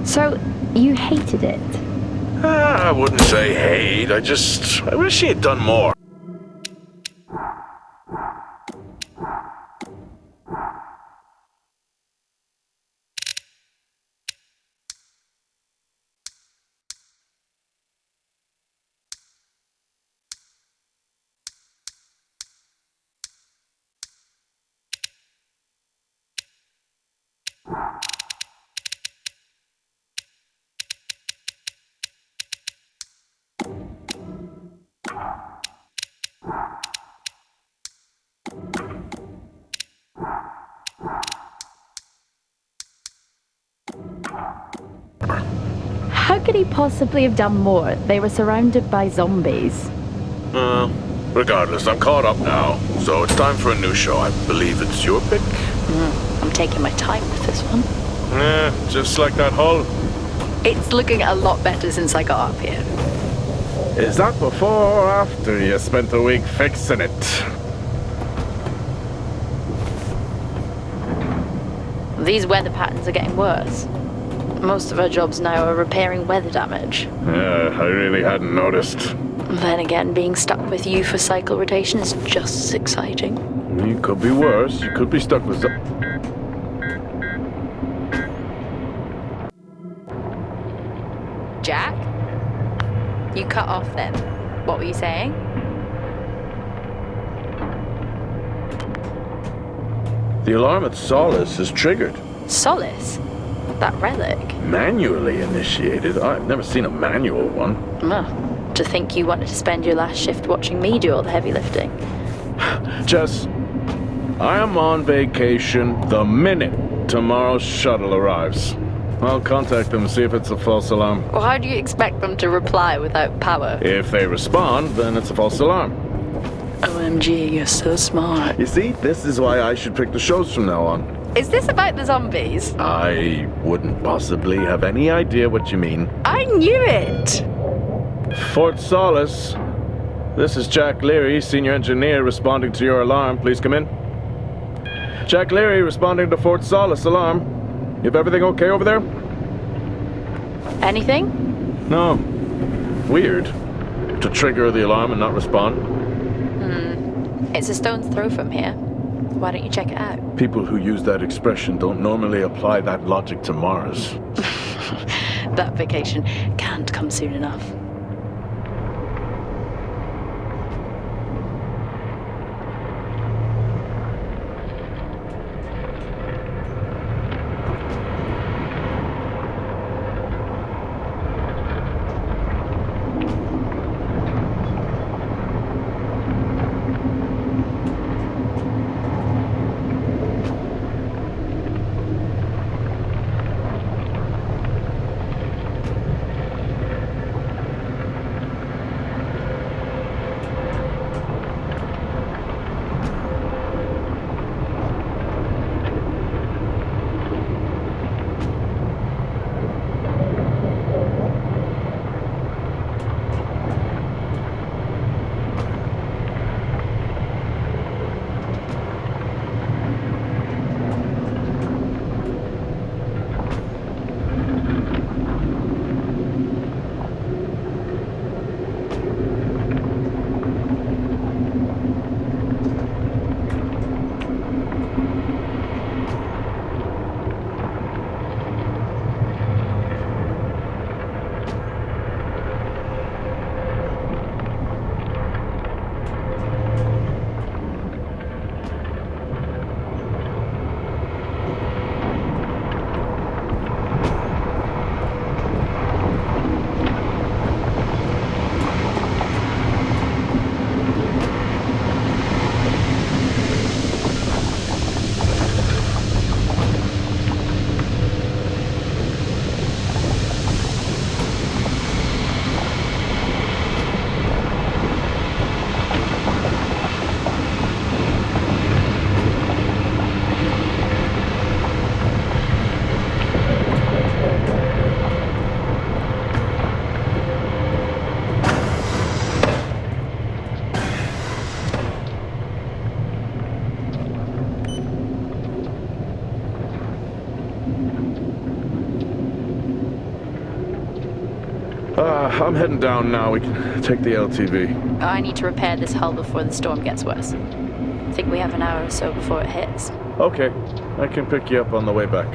So, you hated it? I wouldn't say hate, I wish she had done more. How could he possibly have done more? They were surrounded by zombies. Regardless, I'm caught up now, so it's time for a new show. I believe it's your pick? I'm taking my time with this one. Just like that hull. It's looking a lot better since I got up here. Is that before or after you spent a week fixing it? These weather patterns are getting worse. Most of our jobs now are repairing weather damage. Yeah, I really hadn't noticed. Then again, being stuck with you for cycle rotation is just as exciting. It could be worse. You could be stuck with some... Jack? You cut off then. What were you saying? The alarm at Solis is triggered. Solis? That relic? Manually initiated? I've never seen a manual one. To think you wanted to spend your last shift watching me do all the heavy lifting. Jess, I am on vacation the minute tomorrow's shuttle arrives. I'll contact them and see if it's a false alarm. Well, how do you expect them to reply without power? If they respond, then it's a false alarm. OMG, you're so smart. You see, this is why I should pick the shows from now on. Is this about the zombies? I wouldn't possibly have any idea what you mean. I knew it! Fort Solis. This is Jack Leary, senior engineer, responding to your alarm. Please come in. Jack Leary responding to Fort Solis alarm. You have everything okay over there? Anything? No. Weird. To trigger the alarm and not respond. It's a stone's throw from here. Why don't you check it out? People who use that expression don't normally apply that logic to Mars. That vacation can't come soon enough. I'm heading down now. We can take the LTV. I need to repair this hull before the storm gets worse. I think we have an hour or so before it hits. Okay, I can pick you up on the way back.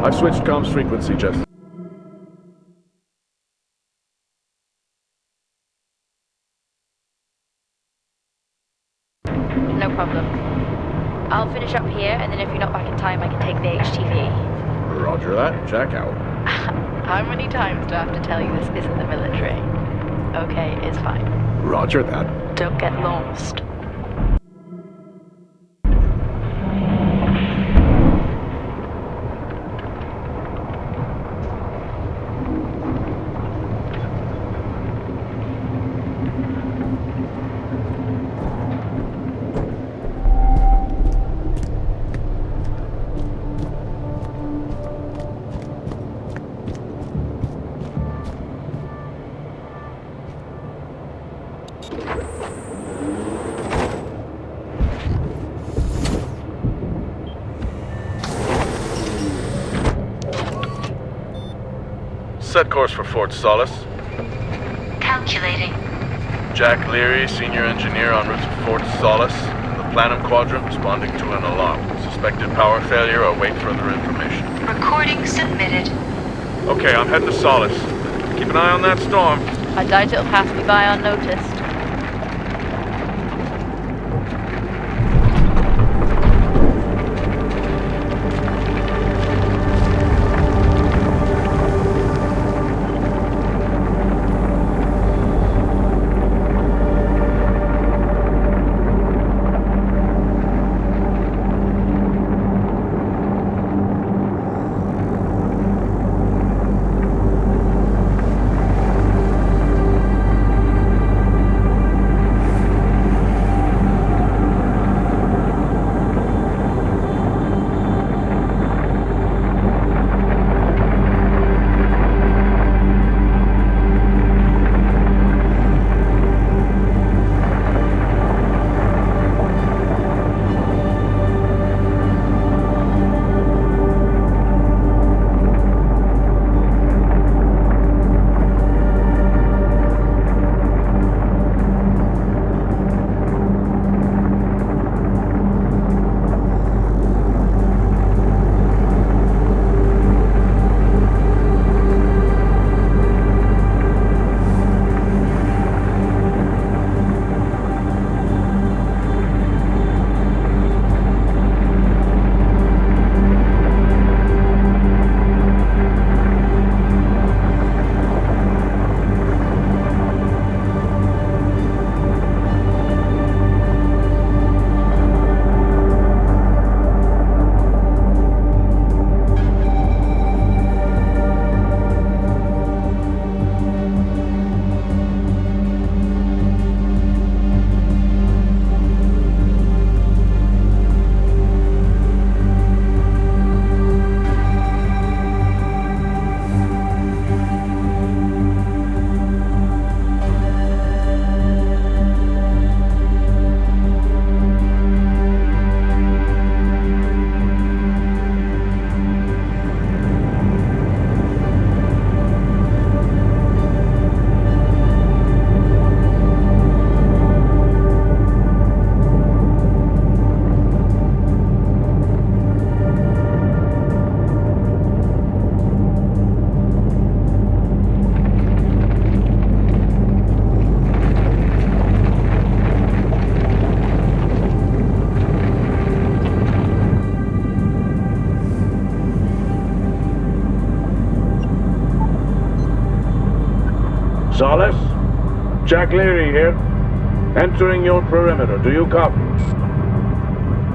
I've switched comms frequency, Jess. No problem. I'll finish up here, and then if you're not back in time, I can take the HTV. Roger that. Jack out. How many times do I have to tell you this isn't the military? Okay, it's fine. Roger that. Don't get lost. Set course for Fort Solis. Calculating. Jack Leary, senior engineer en route to Fort Solis. The Planum Quadrant responding to an alarm. Suspected power failure. Await further information. Recording submitted. Okay, I'm heading to Solis. Keep an eye on that storm. I doubt it'll pass me by unnoticed. Solis? Jack Leary here. Entering your perimeter. Do you copy?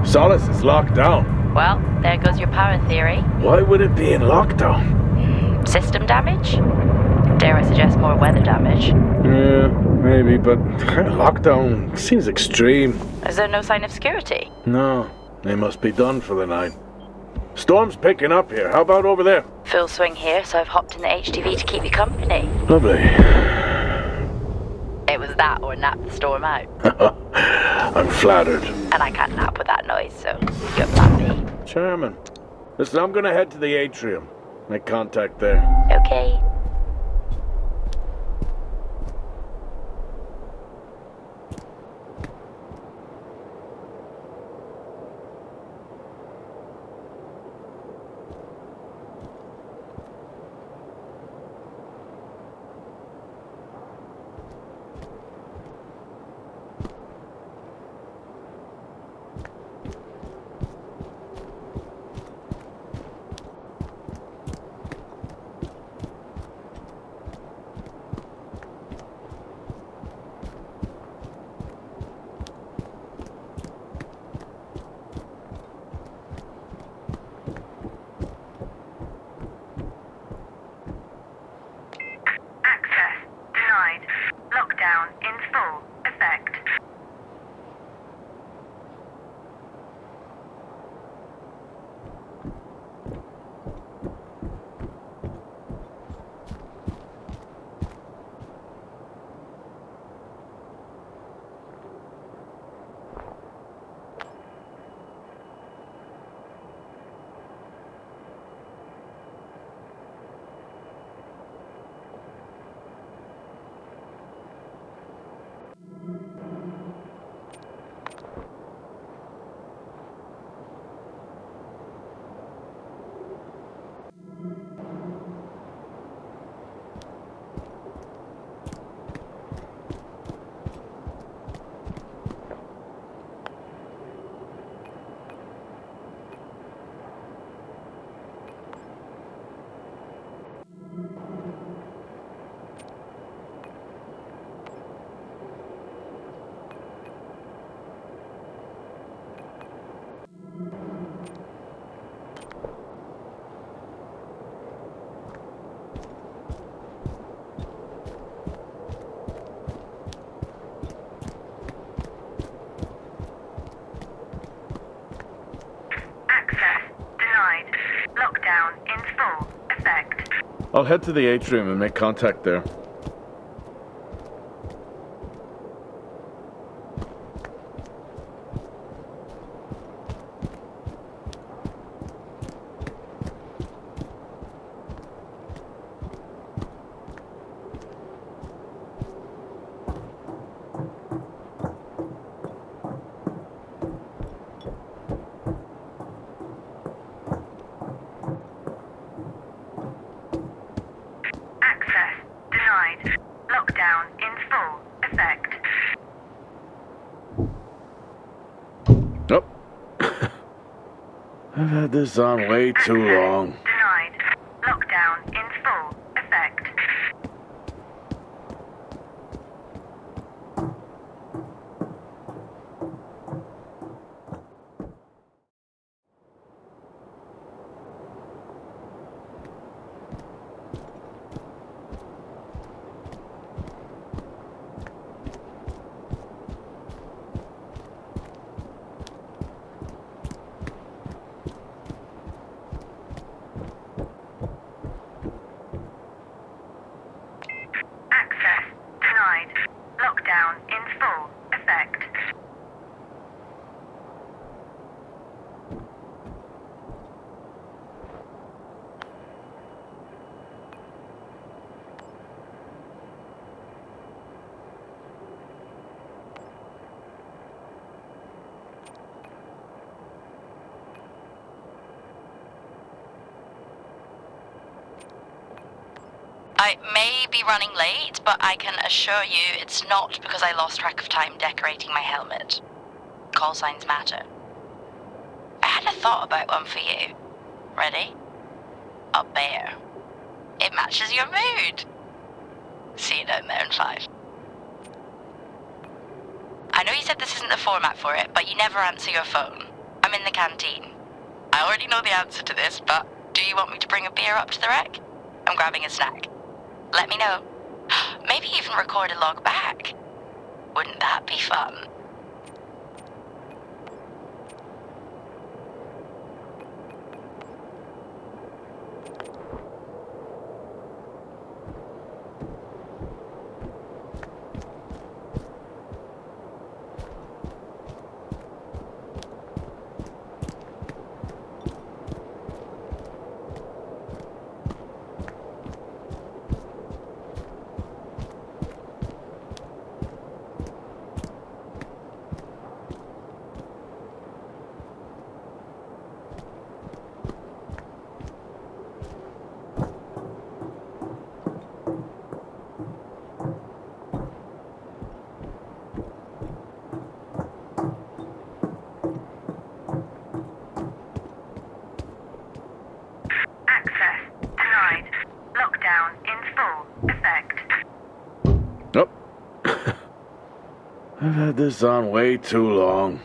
Solis is locked down. Well, there goes your power theory. Why would it be in lockdown? System damage? Dare I suggest more weather damage? Yeah, maybe, but lockdown seems extreme. Is there no sign of security? No, they must be done for the night. Storm's picking up here. How about over there? Full swing here, so I've hopped in the HTV to keep you company. Lovely. It was that or nap the storm out. I'm flattered. And I can't nap with that noise, so you're plan B. Charming. Listen, I'm gonna head to the atrium. Make contact there. Okay. Lockdown in full effect. Lockdown in full effect. I'll head to the atrium and make contact there. Lockdown in full effect. Nope. I've had this on way too long. Denied. Lockdown in full effect. Lockdown in full effect. I may be running late, but I can assure you it's not because I lost track of time decorating my helmet. Call signs matter. I had a thought about one for you. Ready? A bear. It matches your mood. See you down there in 5. I know you said this isn't the format for it, but you never answer your phone. I'm in the canteen. I already know the answer to this, but do you want me to bring a beer up to the wreck? I'm grabbing a snack. Let me know. Maybe even record a log back. Wouldn't that be fun? I've had this on way too long.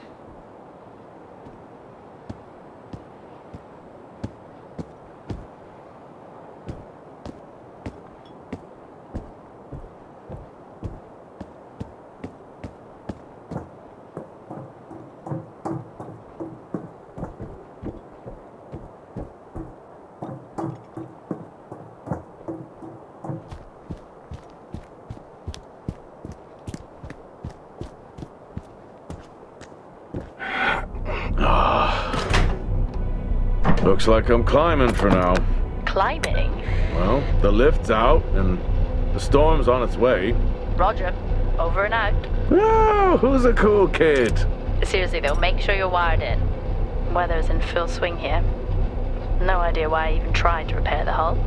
Looks like I'm climbing for now. Climbing? Well, the lift's out and the storm's on its way. Roger. Over and out. Oh, who's a cool kid? Seriously though, make sure you're wired in. Weather's in full swing here. No idea why I even tried to repair the hull.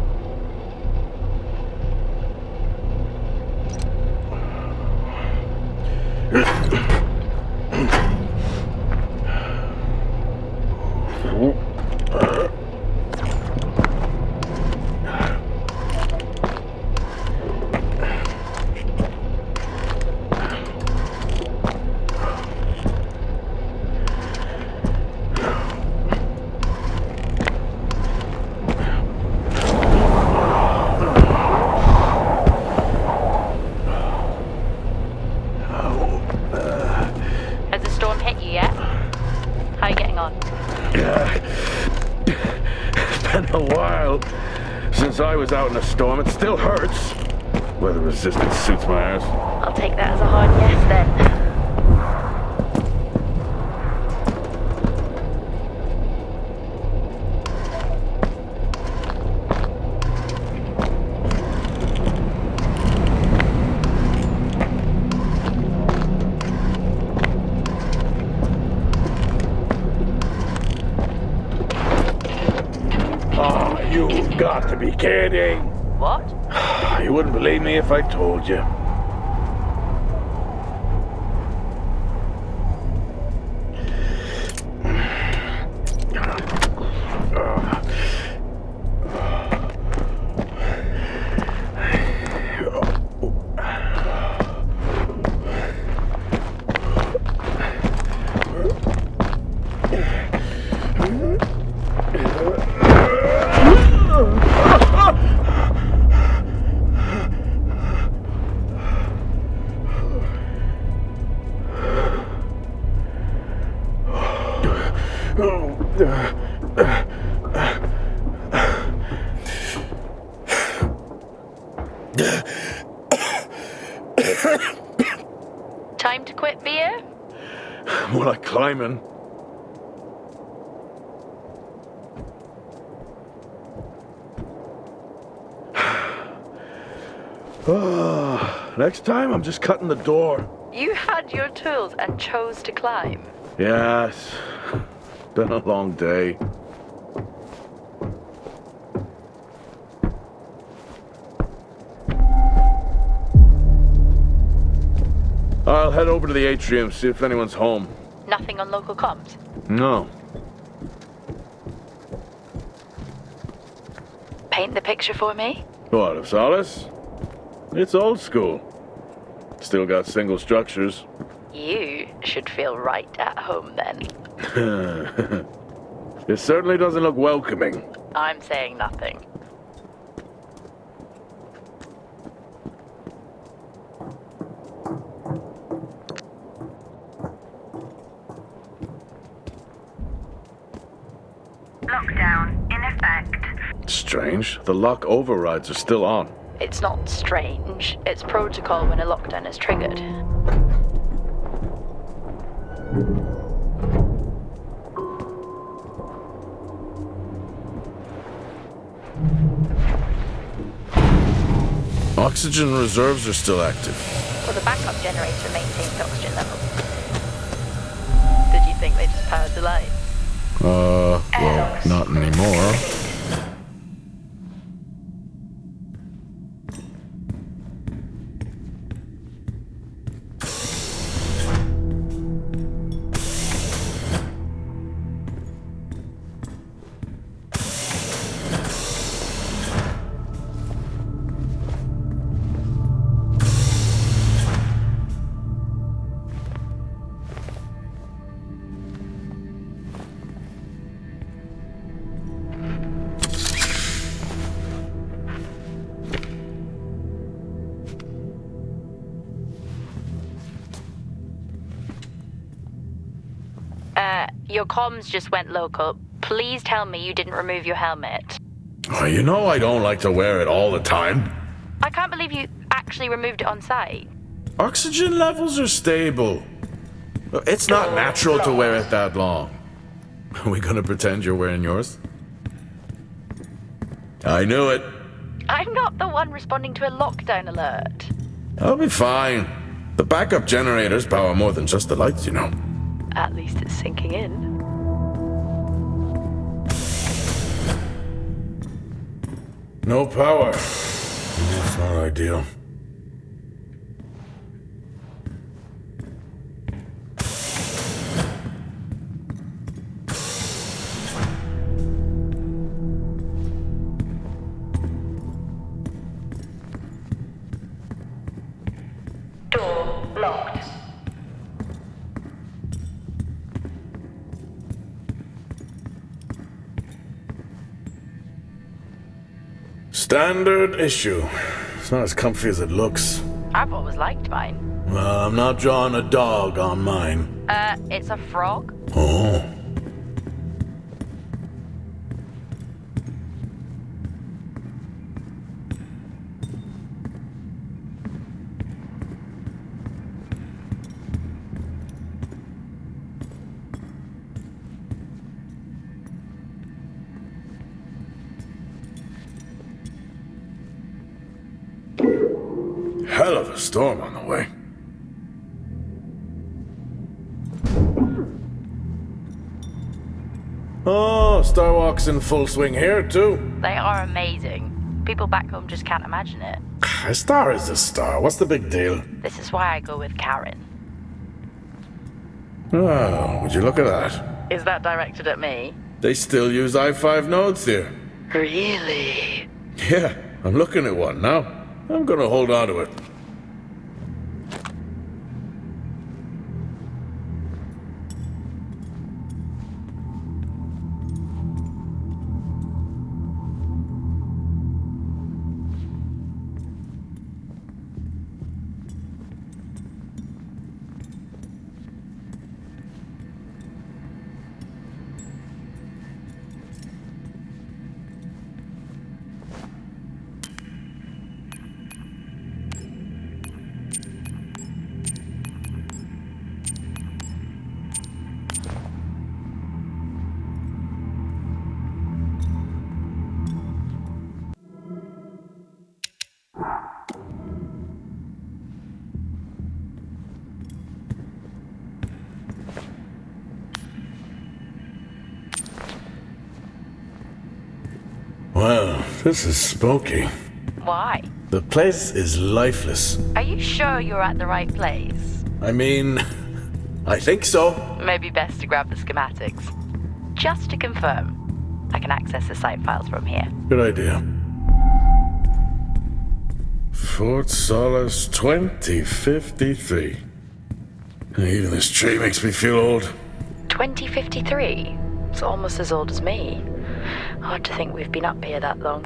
I was out in a storm, it still hurts. Weather resistance suits my ass. I'll take that as a hard yes then. You've got to be kidding. What? You wouldn't believe me if I told you. Time to quit beer? More like climbing. Next time I'm just cutting the door. You had your tools and chose to climb. Yes. Been a long day. I'll head over to the atrium, see if anyone's home. Nothing on local comms? No. Paint the picture for me? What, of Solis? It's old school. Still got single structures. You should feel right at home then. It certainly doesn't look welcoming. I'm saying nothing. Lockdown in effect. Strange. The lock overrides are still on. It's not strange. It's protocol when a lockdown is triggered. Oxygen reserves are still active. Well, the backup generator maintains oxygen levels. Did you think they just powered the lights? Well, not anymore. Your comms just went local. Please tell me you didn't remove your helmet. Oh, you know I don't like to wear it all the time. I can't believe you actually removed it on site. Oxygen levels are stable. It's not natural to wear it that long. Are we gonna pretend you're wearing yours? I knew it. I'm not the one responding to a lockdown alert. I'll be fine. The backup generators power more than just the lights, you know. At least it's sinking in. No power. That's not ideal. Door locked. Standard issue. It's not as comfy as it looks. I've always liked mine. Well, I'm not drawing a dog on mine. It's a frog? Oh. Hell of a storm on the way. Oh, Starwalk's in full swing here, too. They are amazing. People back home just can't imagine it. A star is a star. What's the big deal? This is why I go with Karen. Oh, would you look at that? Is that directed at me? They still use i5 nodes here. Really? Yeah, I'm looking at one now. I'm gonna hold on to it. Well, this is spooky. Why? The place is lifeless. Are you sure you're at the right place? I mean, I think so. Maybe best to grab the schematics. Just to confirm, I can access the site files from here. Good idea. Fort Solis 2053. Even this tree makes me feel old. 2053? It's almost as old as me. Hard to think we've been up here that long.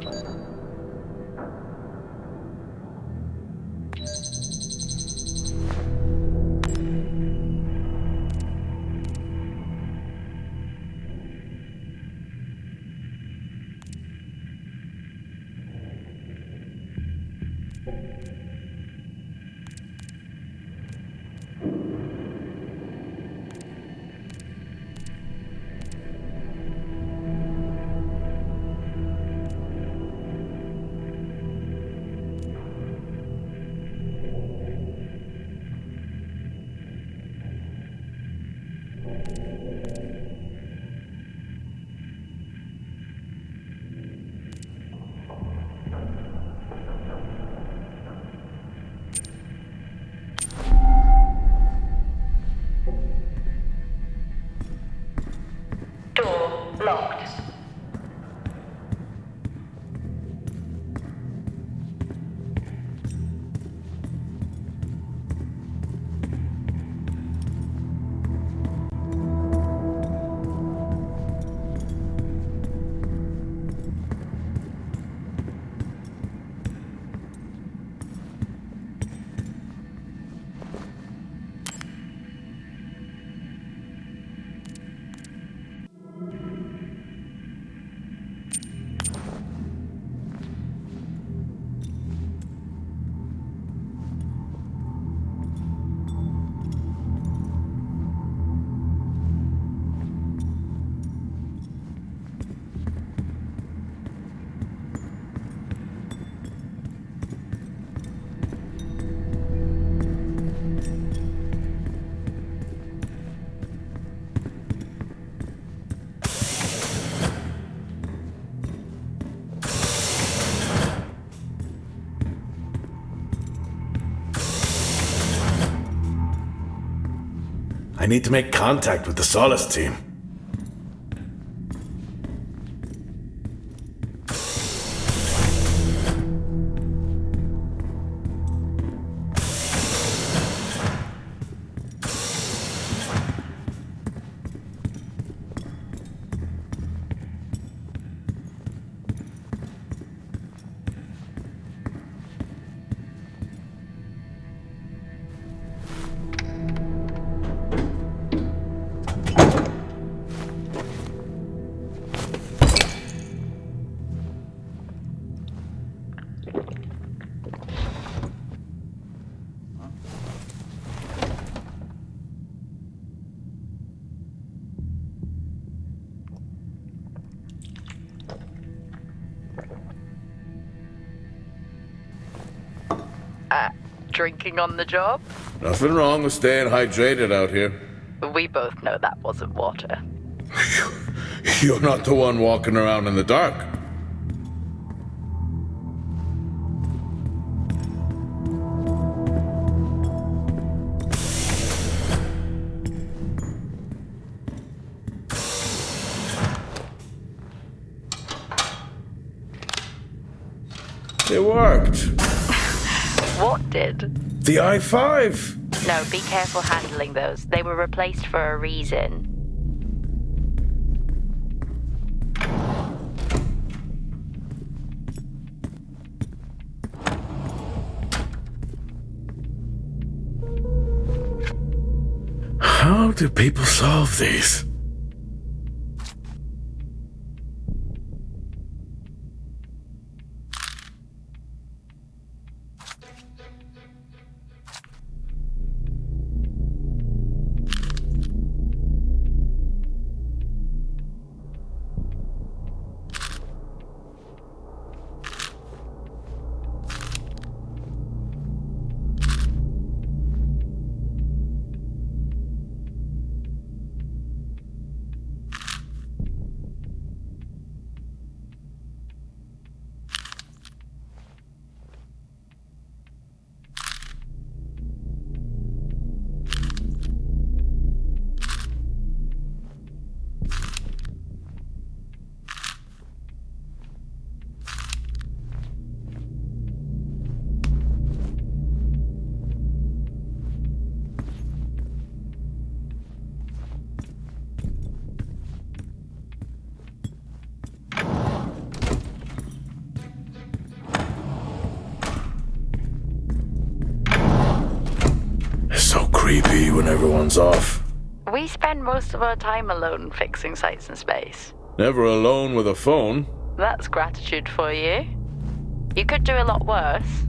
Door locked. I need to make contact with the Solis team. Drinking on the job? Nothing wrong with staying hydrated out here. We both know that wasn't water. You're not the one walking around in the dark. It worked. What did? The I-5. No, be careful handling those. They were replaced for a reason. How do people solve these? everyone's off. We spend most of our time alone fixing sights in space. Never alone with a phone. That's gratitude for you. You could do a lot worse.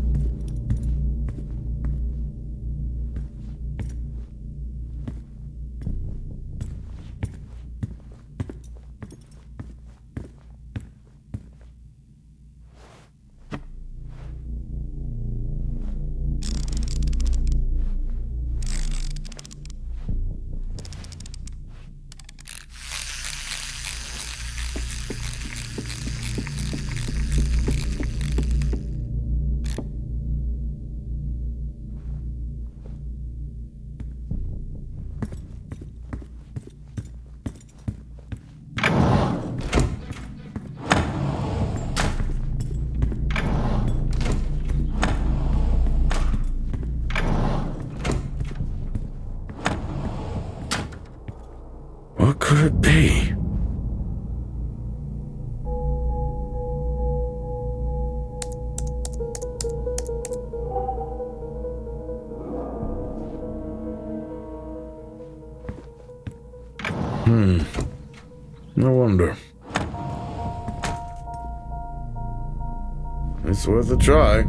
What could it be? No wonder. It's worth a try.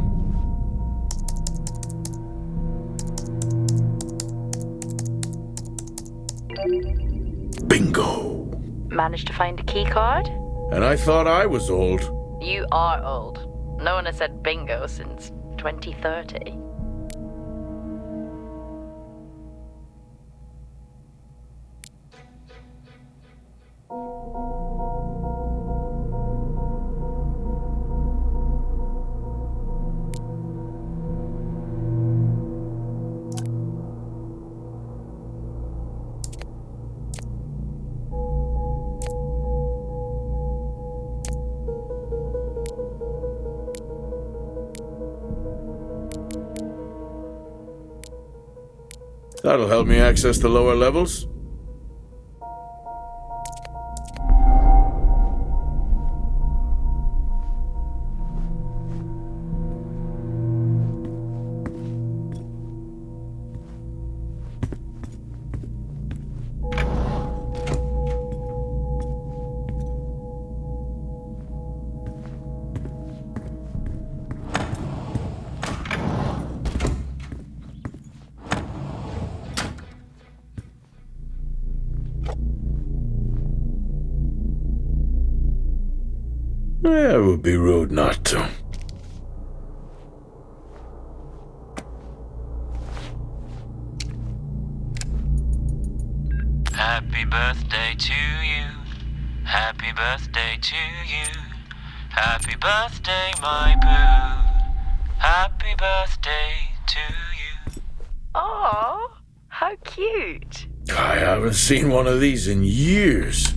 Bingo! Managed to find a key card? And I thought I was old. You are old. No one has said bingo since 2030. That'll help me access the lower levels. Yeah, it would be rude not to. Happy birthday to you. Happy birthday to you. Happy birthday, my boo. Happy birthday to you. Aww, how cute. I haven't seen one of these in years.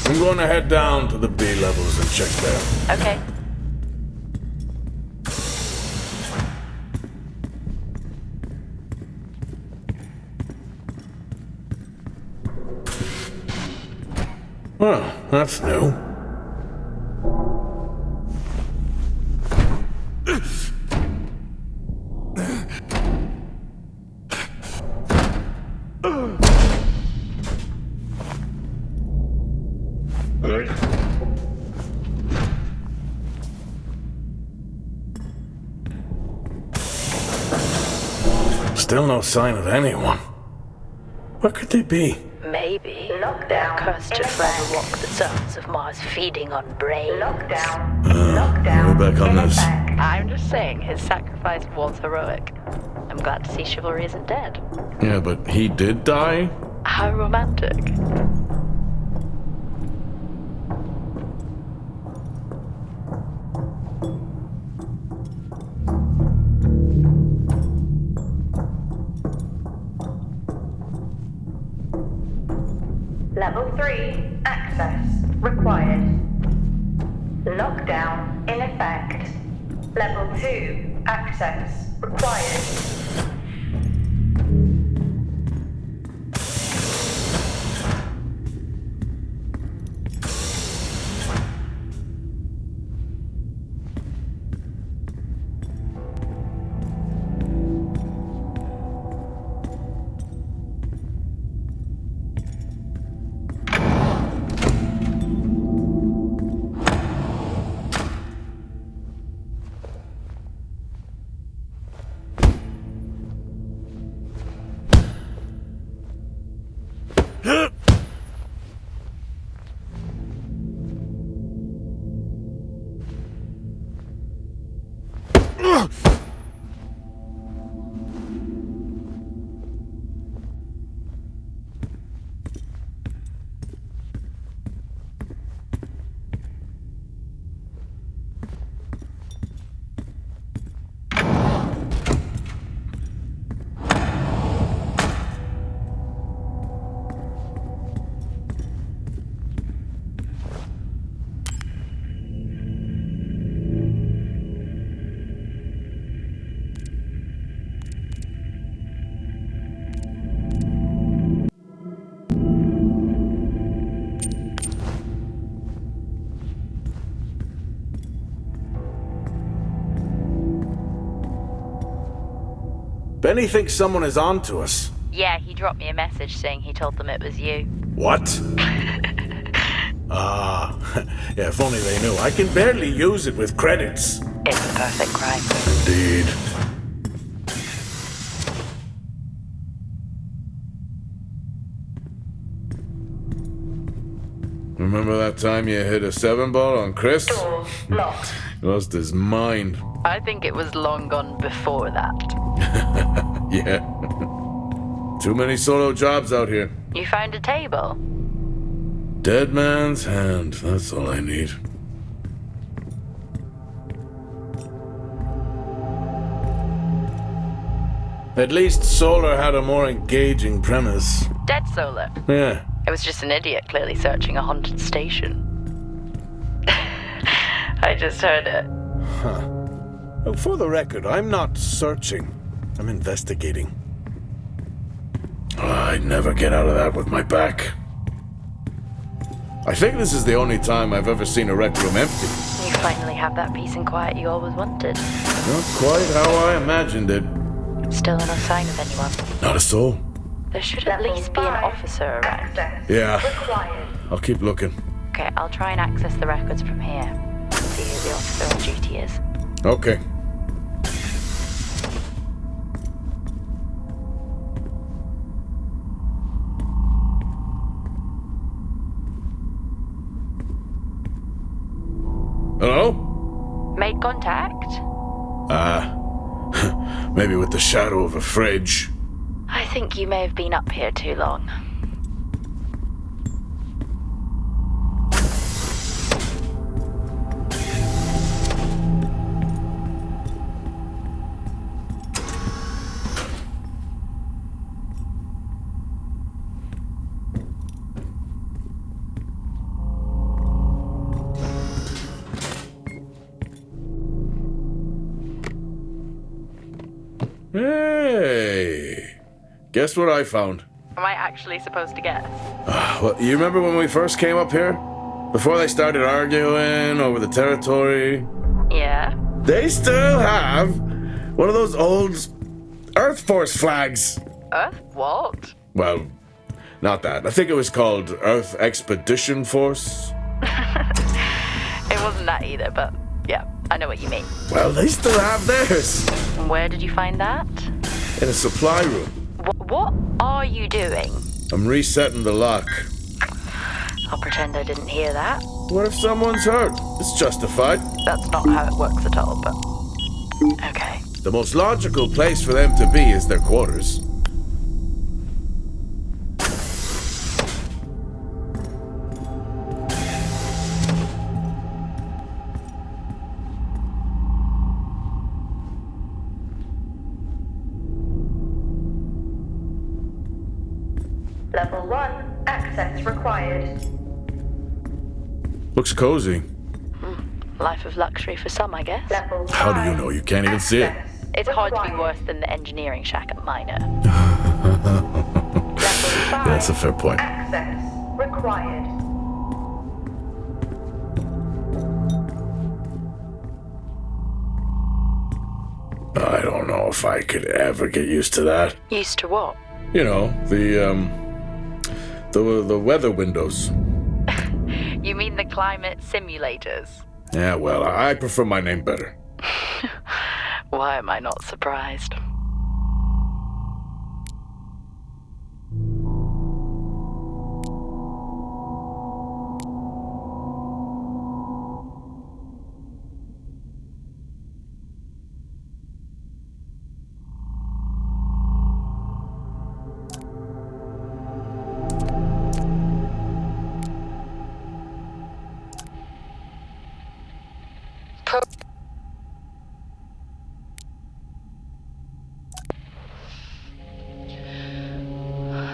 I'm going to head down to the B levels and check there. Okay. Well, that's new. Still no sign of anyone. Where could they be? Maybe Lockdown. they're cursed to forever walk the surface of Mars feeding on brains. Lockdown. Lockdown. We're back on In this. effect. I'm just saying, his sacrifice was heroic. I'm glad to see chivalry isn't dead. Yeah, but he did die? How romantic. Level 3, access required. Lockdown in effect. Level 2, access required. Benny thinks someone is on to us. Yeah, he dropped me a message saying he told them it was you. What? Yeah, if only they knew. I can barely use it with credits. It's a perfect crime. Indeed. Remember that time you hit a 7-ball on Chris? Doors locked. He lost his mind. I think it was long gone before that. Yeah. Too many solo jobs out here. You found a table? Dead man's hand. That's all I need. At least Solar had a more engaging premise. Dead Solar. Yeah. It was just an idiot clearly searching a haunted station. I just heard it. Huh. Well, for the record, I'm not searching. I'm investigating. I'd never get out of that with my back. I think this is the only time I've ever seen a rec room empty. You finally have that peace and quiet you always wanted. Not quite how I imagined it. Still no sign of anyone. Not a soul. There should at Level least be an 5, officer around. access Yeah. required. I'll keep looking. Okay, I'll try and access the records from here. See who the officer on duty is. Okay. Hello? Made contact? Maybe with the shadow of a fridge. I think you may have been up here too long. Hey! Guess what I found? Am I actually supposed to guess? Well, you remember when we first came up here? Before they started arguing over the territory? Yeah? They still have one of those old Earth Force flags. Earth? What? Well, not that. I think it was called Earth Expedition Force. It wasn't that either, but yeah, I know what you mean. Well, they still have theirs. And where did you find that? In a supply room. What are you doing? I'm resetting the lock. I'll pretend I didn't hear that. What if someone's hurt? It's justified. That's not how it works at all, but... Okay. The most logical place for them to be is their quarters. Level 1, Access required. Looks cozy. Life of luxury for some, I guess. Level How do you 5. know? You can't even see it. Access It's hard to be required. worse than the engineering shack at Minor. Level 5. Yeah, that's a fair point. Access required. I don't know if I could ever get used to that. Used to what? You know, the weather windows. You mean the climate simulators? Yeah, well, I prefer my name better. Why am I not surprised?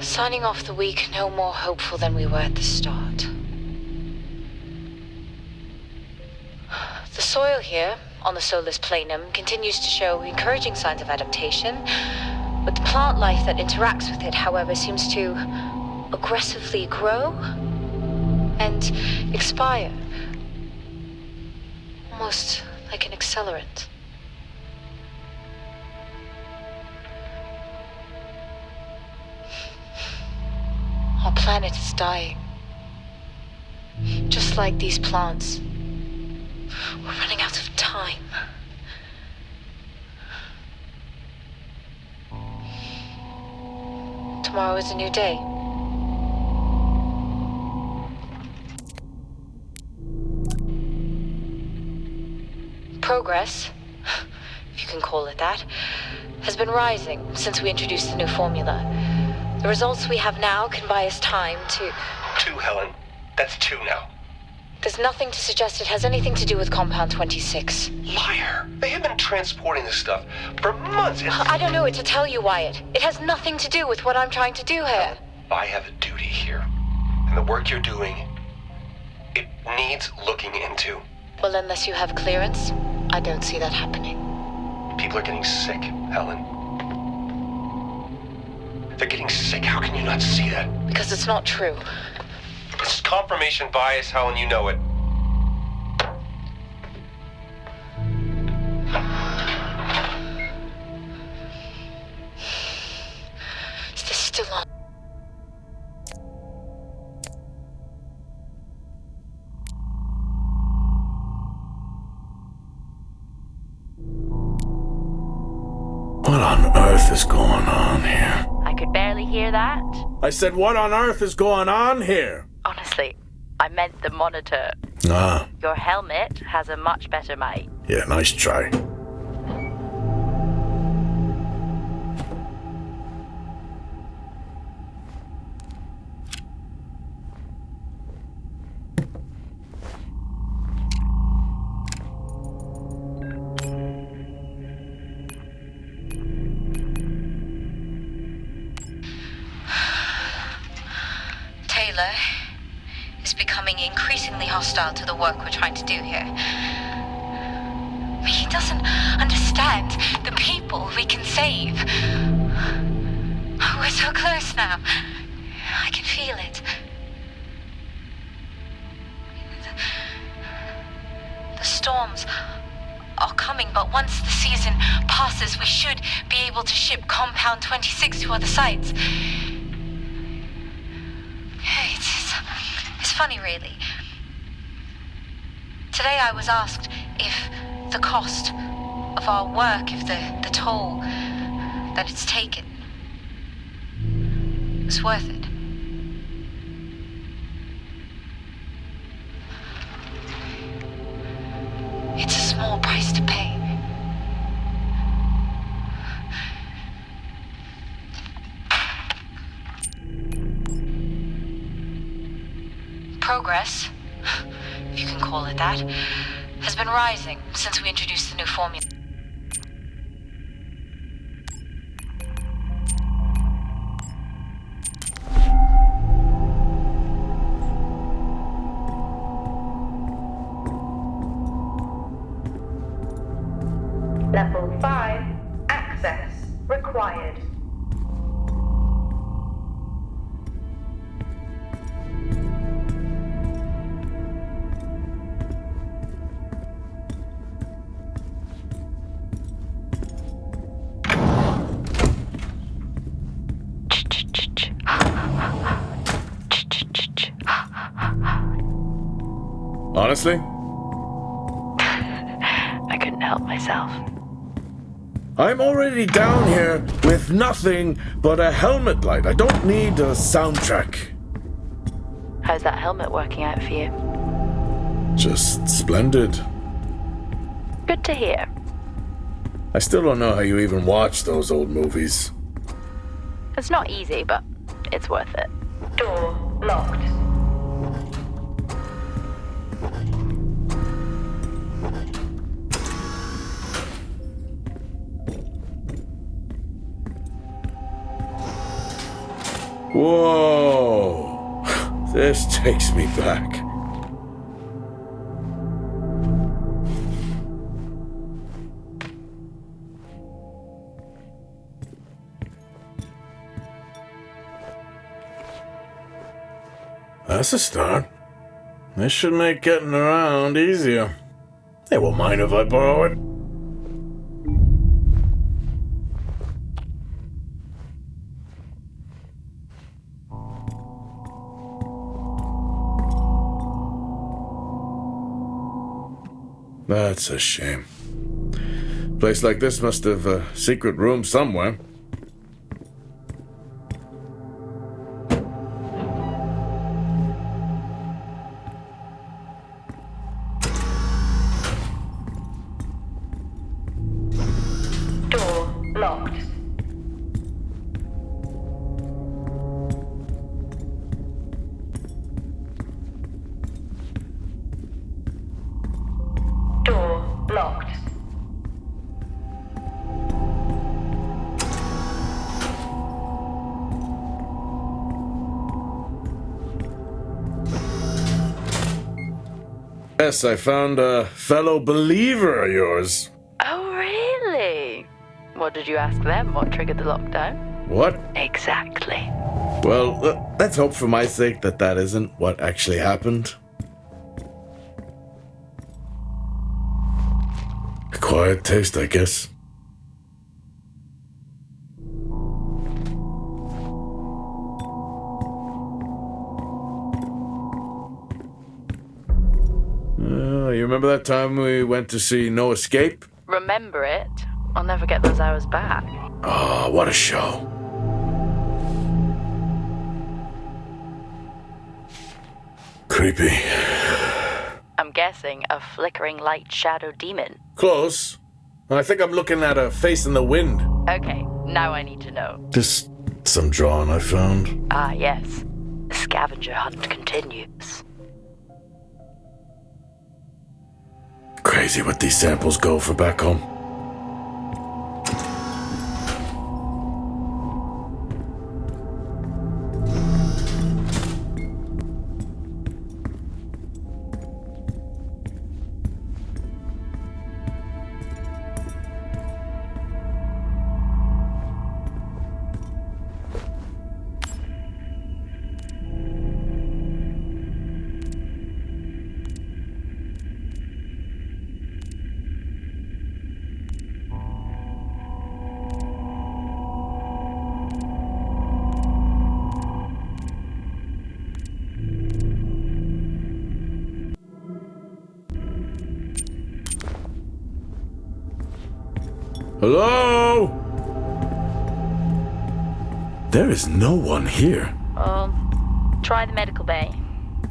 Signing off the week no more hopeful than we were at the start. The soil here, on the Solis planum, continues to show encouraging signs of adaptation, but the plant life that interacts with it, however, seems to aggressively grow and expire. Almost like an accelerant. Our planet is dying. Just like these plants. We're running out of time. Tomorrow is a new day. Progress, if you can call it that, has been rising since we introduced the new formula. The results we have now can buy us time to... 2, Helen. That's 2 now. There's nothing to suggest it has anything to do with Compound 26. Liar. They have been transporting this stuff for months. I don't know what to tell you, Wyatt. It has nothing to do with what I'm trying to do here. I have a duty here. And the work you're doing, it needs looking into. Well, unless you have clearance, I don't see that happening. People are getting sick, Helen. They're getting sick. How can you not see that? Because it's not true. This is confirmation bias, Helen. You know it. Is this still on? What on earth is going on here? I could barely hear that. I said, what on earth is going on here? Honestly, I meant the monitor. Ah, Your helmet has a much better mic. yeah, nice try. Taylor is becoming increasingly hostile to the work we're trying to do here. He doesn't understand the people we can save. We're so close now. I can feel it. The storms are coming, but once the season passes, we should be able to ship Compound 26 to other sites. It's funny, really. Today I was asked if the cost of our work, if the toll that it's taken is worth it. It's a small price to pay. Progress, if you can call it that, has been rising since we introduced the new formula. Access required. Honestly? I couldn't help myself. I'm already down here with nothing but a helmet light. I don't need a soundtrack. How's that helmet working out for you? Just splendid. Good to hear. I still don't know how you even watch those old movies. It's not easy, but it's worth it. Door locked. Whoa! This takes me back. That's a start. This should make getting around easier. They won't mind if I borrow it. That's a shame. A place like this must have a secret room somewhere. Door locked. Door locked. Yes, I found a fellow believer of yours. Oh, really? What did you ask them? What triggered the lockdown? What? Exactly. Well, let's hope for my sake that that isn't what actually happened. Acquired taste, I guess. You remember that time we went to see No Escape? Remember it? I'll never get those hours back. Oh, what a show. Creepy. I'm guessing a flickering light shadow demon. Close. I think I'm looking at a face in the wind. Okay, now I need to know. Just some drawing I found. Ah, yes. The scavenger hunt continues. Crazy what these samples go for back home. Hello? There is no one here. Try the medical bay.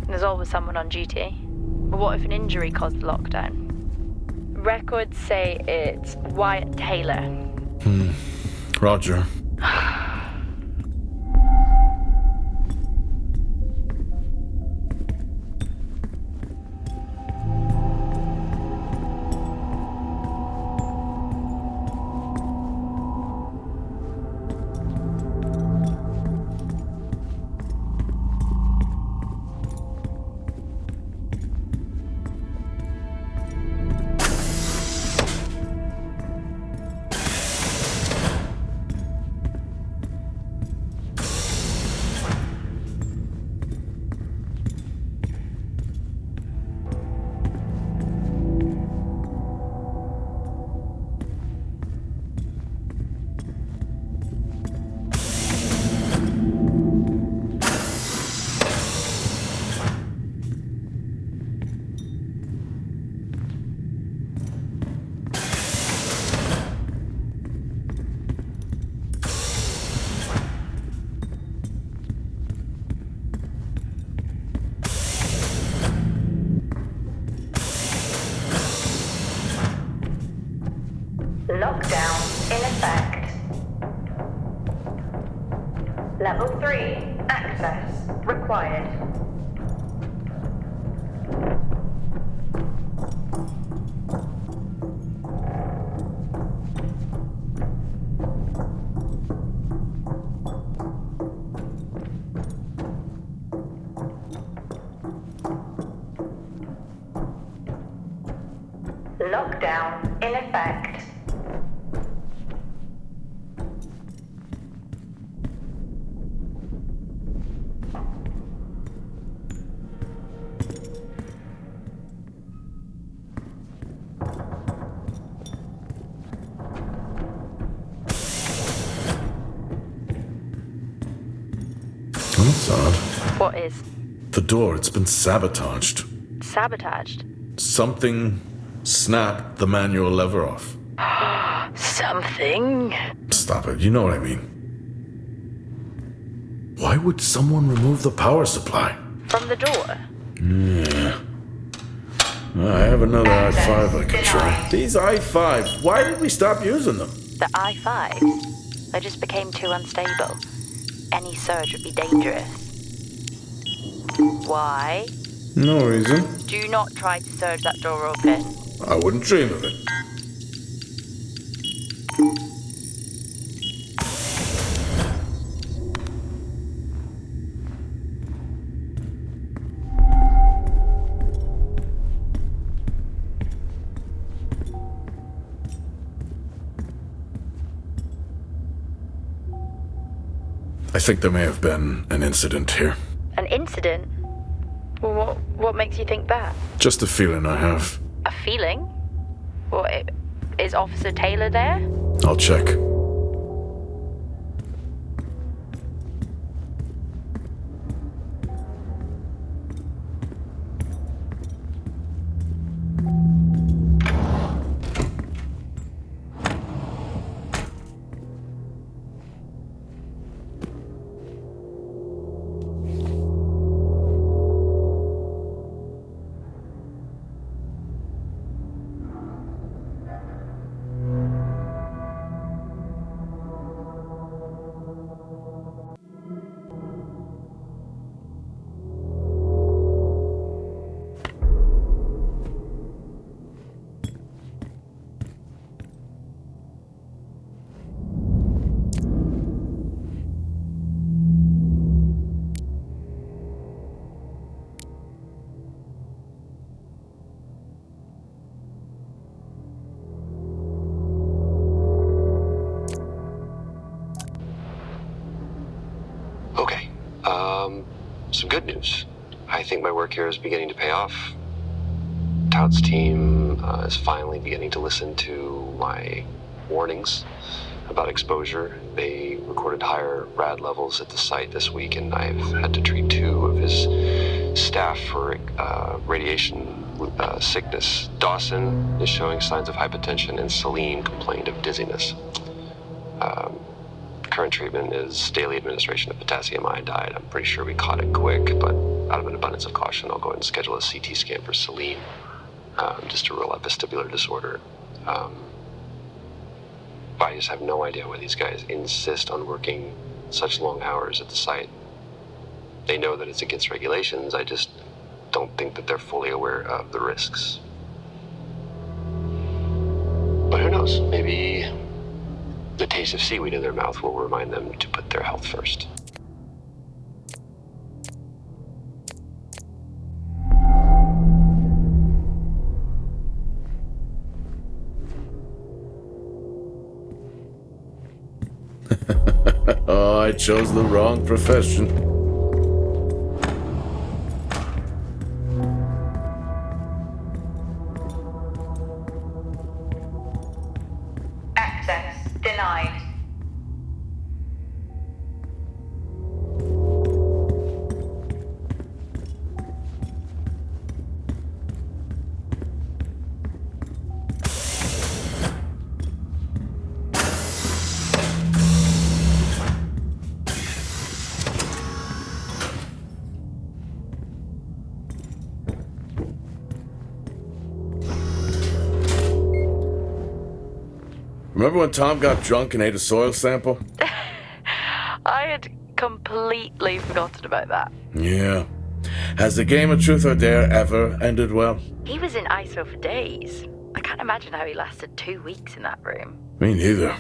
There's always someone on duty. But what if an injury caused the lockdown? Records say it's Wyatt Taylor. Roger. Level 3. Access required. Lockdown in effect. That's odd. What is? The door, it's been sabotaged. Sabotaged? Something snapped the manual lever off. Something? Stop it, you know what I mean. Why would someone remove the power supply? From the door? Yeah. I have another i5 I can try. These i5s, why did we stop using them? The i5s? They just became too unstable. Any surge would be dangerous. Why? No reason. Do not try to surge that door open. I wouldn't dream of it. I think there may have been an incident here. An incident? Well, what makes you think that? Just a feeling I have. A feeling? What, is Officer Taylor there? I'll check. Okay, some good news. I think my work here is beginning to pay off. Toutes' team is finally beginning to listen to my warnings about exposure. They recorded higher rad levels at the site this week, and I've had to treat 2 of his staff for radiation sickness. Dawson is showing signs of hypotension, and Celine complained of dizziness. Current treatment is daily administration of potassium iodide. I'm pretty sure we caught it quick, but out of an abundance of caution, I'll go ahead and schedule a CT scan for Celine, just to rule out vestibular disorder. But I just have no idea why these guys insist on working such long hours at the site. They know that it's against regulations. I just don't think that they're fully aware of the risks. But who knows? Maybe the taste of seaweed in their mouth will remind them to put their health first. Oh, I chose the wrong profession. Access denied. Remember when Tom got drunk and ate a soil sample? I had completely forgotten about that. Yeah. Has the game of truth or dare ever ended well? He was in ISO for days. I can't imagine how he lasted 2 weeks in that room. Me neither.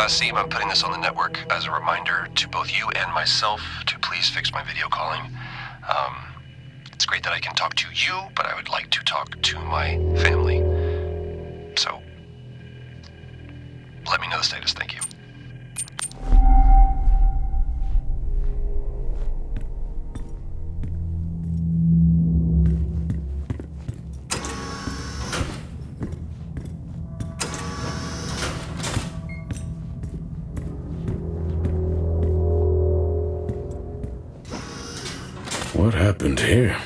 Seem, I'm putting this on the network as a reminder to both you and myself to please fix my video calling. It's great that I can talk to you, but I would like to talk to my family. So, let me know the status. Thank you. What happened here?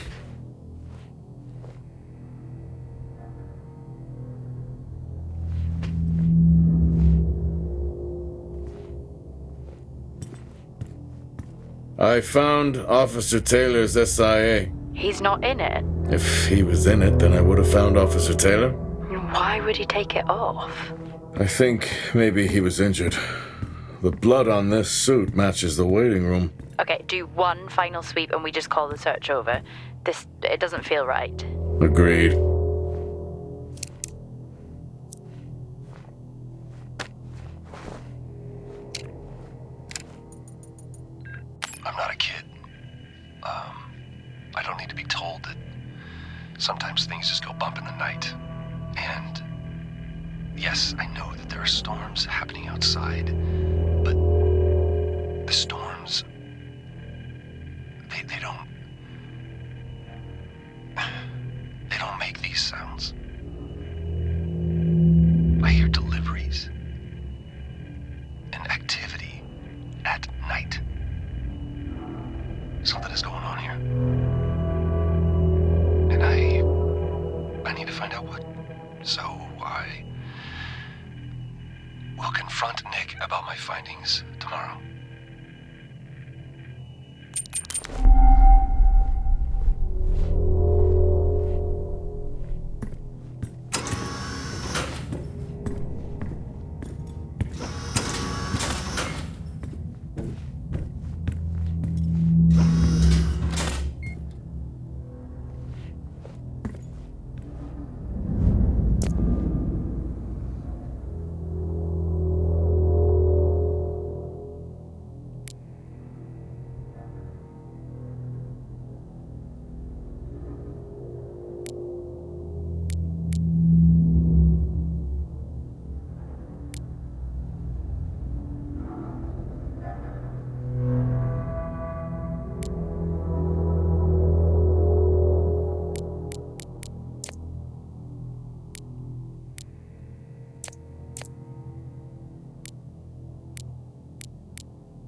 I found Officer Taylor's SIA. He's not in it. If he was in it, then I would have found Officer Taylor. Why would he take it off? I think maybe he was injured. The blood on this suit matches the waiting room. Okay, do one final sweep and we just call the search over. It doesn't feel right. Agreed. I'm not a kid. I don't need to be told that sometimes things just go bump in the night. And yes, I know that there are storms happening outside, but the storms, they don't make these sounds. I hear deliveries and activity at night. Something is going on here. And I need to find out what. So I will confront Nick about my findings tomorrow.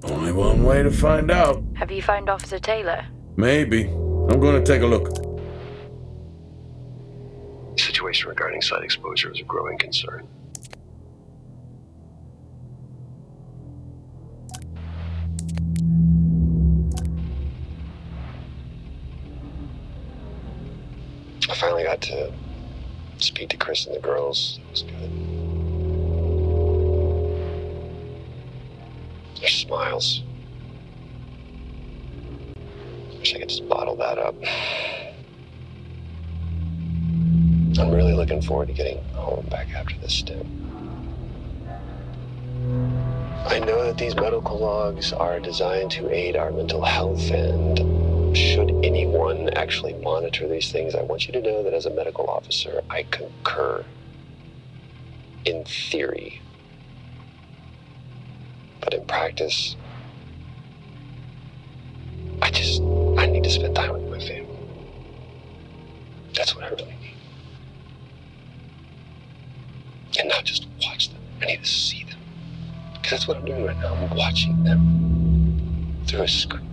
Only one way to find out. Have you found Officer Taylor? Maybe. I'm going to take a look. The situation regarding site exposure is a growing concern. I finally got to speak to Chris and the girls. It was good. Their smiles. Wish I could just bottle that up. I'm really looking forward to getting home back after this stint. I know that these medical logs are designed to aid our mental health, and should anyone actually monitor these things, I want you to know that as a medical officer, I concur. In theory. But in practice, I need to spend time with my family. That's what I really need. And not just watch them. I need to see them. Because that's what I'm doing right now. I'm watching them through a screen.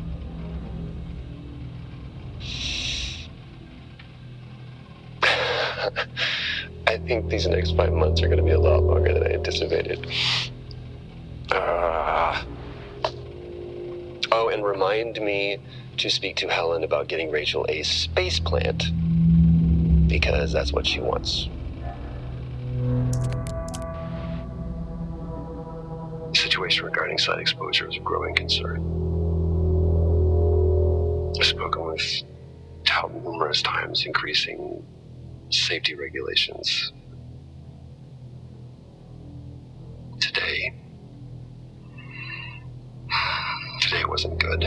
I think these next 5 months are going to be a lot longer than I anticipated. Oh, and remind me to speak to Helen about getting Rachel a space plant, because that's what she wants. situation regarding site exposure is of growing concern. I've spoken with Tout numerous times, increasing safety regulations. Today wasn't good.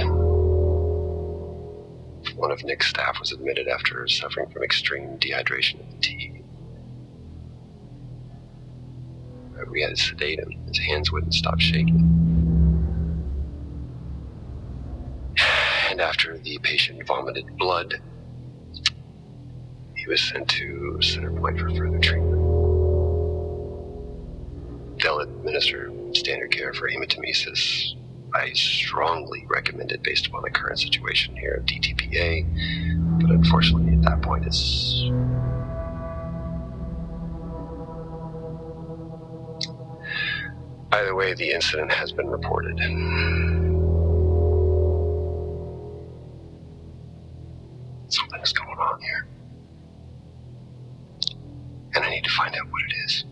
One of Nick's staff was admitted after suffering from extreme dehydration and fatigue. We had to sedate him. His hands wouldn't stop shaking. And after the patient vomited blood, he was sent to Center Point for further treatment. They'll administer standard care for hematemesis. I strongly recommend it based upon the current situation here at DTPA, but unfortunately at that point it's... Either way, the incident has been reported. Something's going on here. And I need to find out what it is.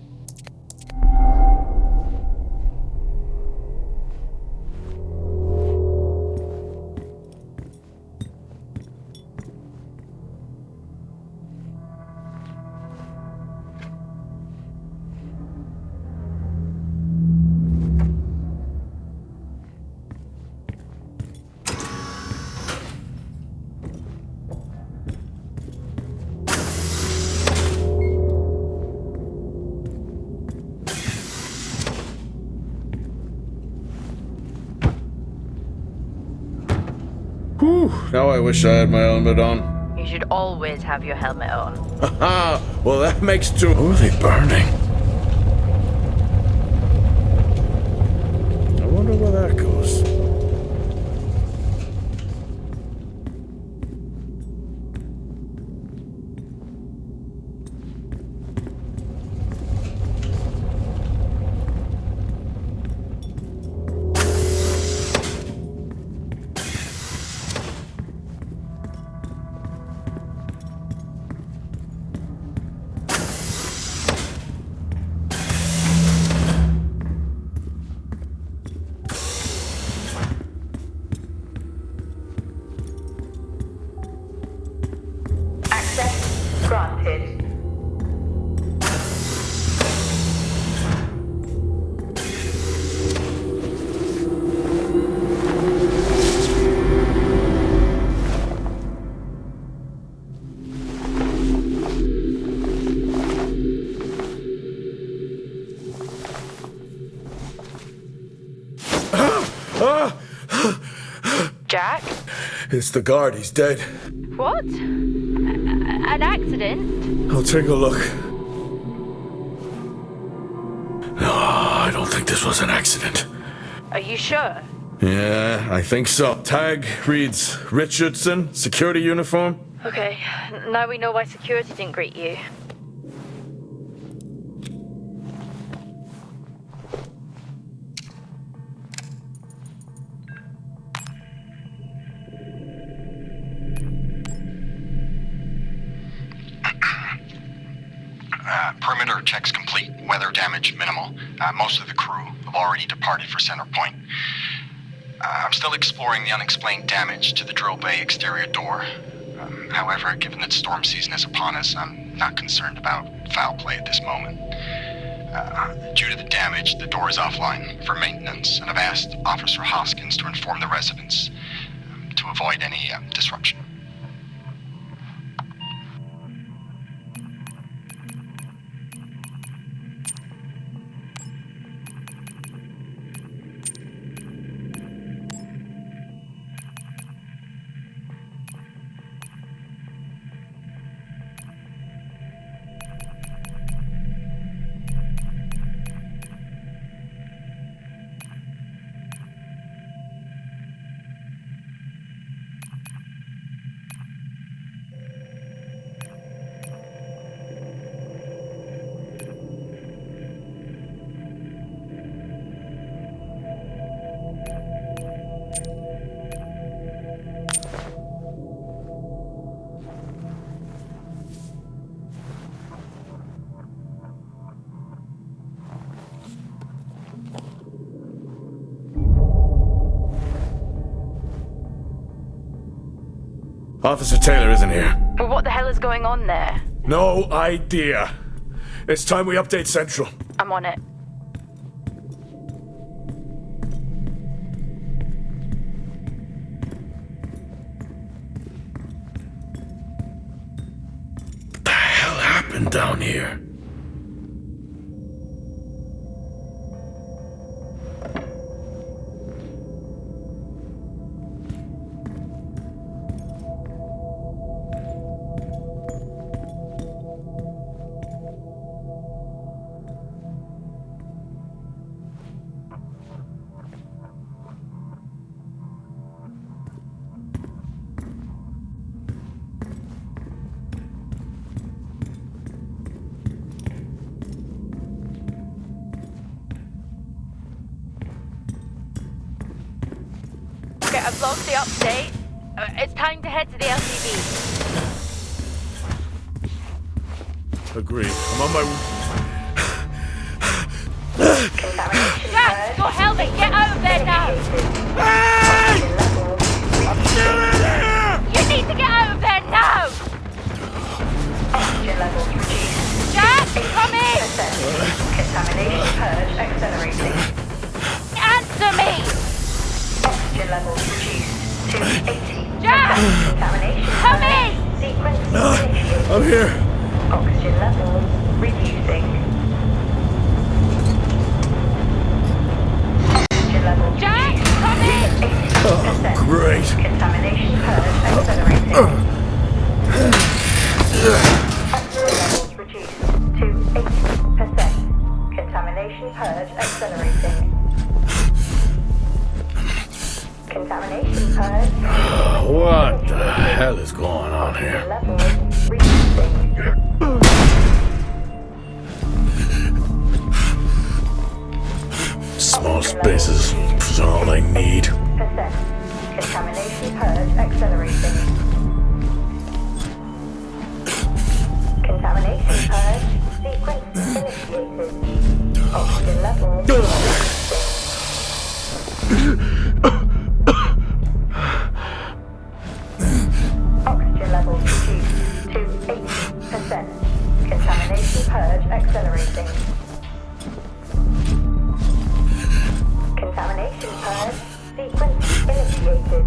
Whew, now I wish I had my helmet on. You should always have your helmet on. Haha, well that makes two. Oh, are they burning? I wonder where that goes. Access granted. Jack? It's the guard, he's dead. What? An accident? I'll take a look. No, I don't think this was an accident. Are you sure? Yeah, I think so. Tag reads Richardson, security uniform. Okay, now we know why security didn't greet you. Perimeter checks complete. Weather damage minimal. Most of the crew have already departed for Center Point. I'm still exploring the unexplained damage to the drill bay exterior door. However, given that storm season is upon us, I'm not concerned about foul play at this moment. Due to the damage, the door is offline for maintenance, and I've asked Officer Hoskins to inform the residents to avoid any disruption. Officer Taylor isn't here. Well, what the hell is going on there? No idea. It's time we update Central. I'm on it. What the hell happened down here? Okay, I've logged the update. It's time to head to the LCD. Agreed. I'm on my... Jack, your helmet! Get out of there now! Hey! I'm still in here! You need to get out of there now! Oxygen levels reduced. Jack, come in! Contamination purge accelerating. Answer me! Oxygen levels reduced to 80%. Jack! Contamination Come purge in! sequence initiated. I'm here. Oxygen levels reducing. Oxygen levels Jack, come in! 80%. Great. Contamination purge accelerating. Oxygen levels reduced to 80%. Contamination purge accelerating. Contamination purge. What the hell is going on here? Levels reducing. Small spaces is all I need. Percent. Contamination purge accelerating. Contamination purge sequence initiated. Oxygen levels Oxygen levels reduced to 80%. Contamination purge accelerating. Contamination purge sequence initiated.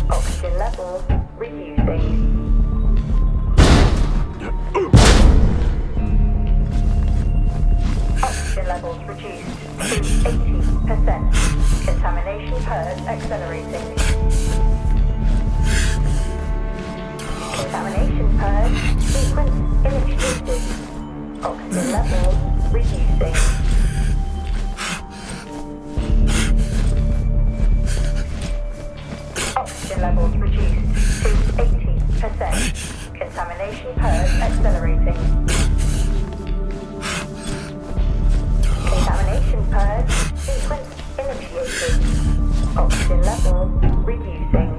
Oxygen levels reducing. Oxygen levels reduced to 80%. Contamination purge accelerating. Contamination purge sequence initiated. Oxygen levels reducing. Oxygen levels reduced to 80%. Contamination purge accelerating. Contamination purge sequence initiated. Oxygen levels reducing.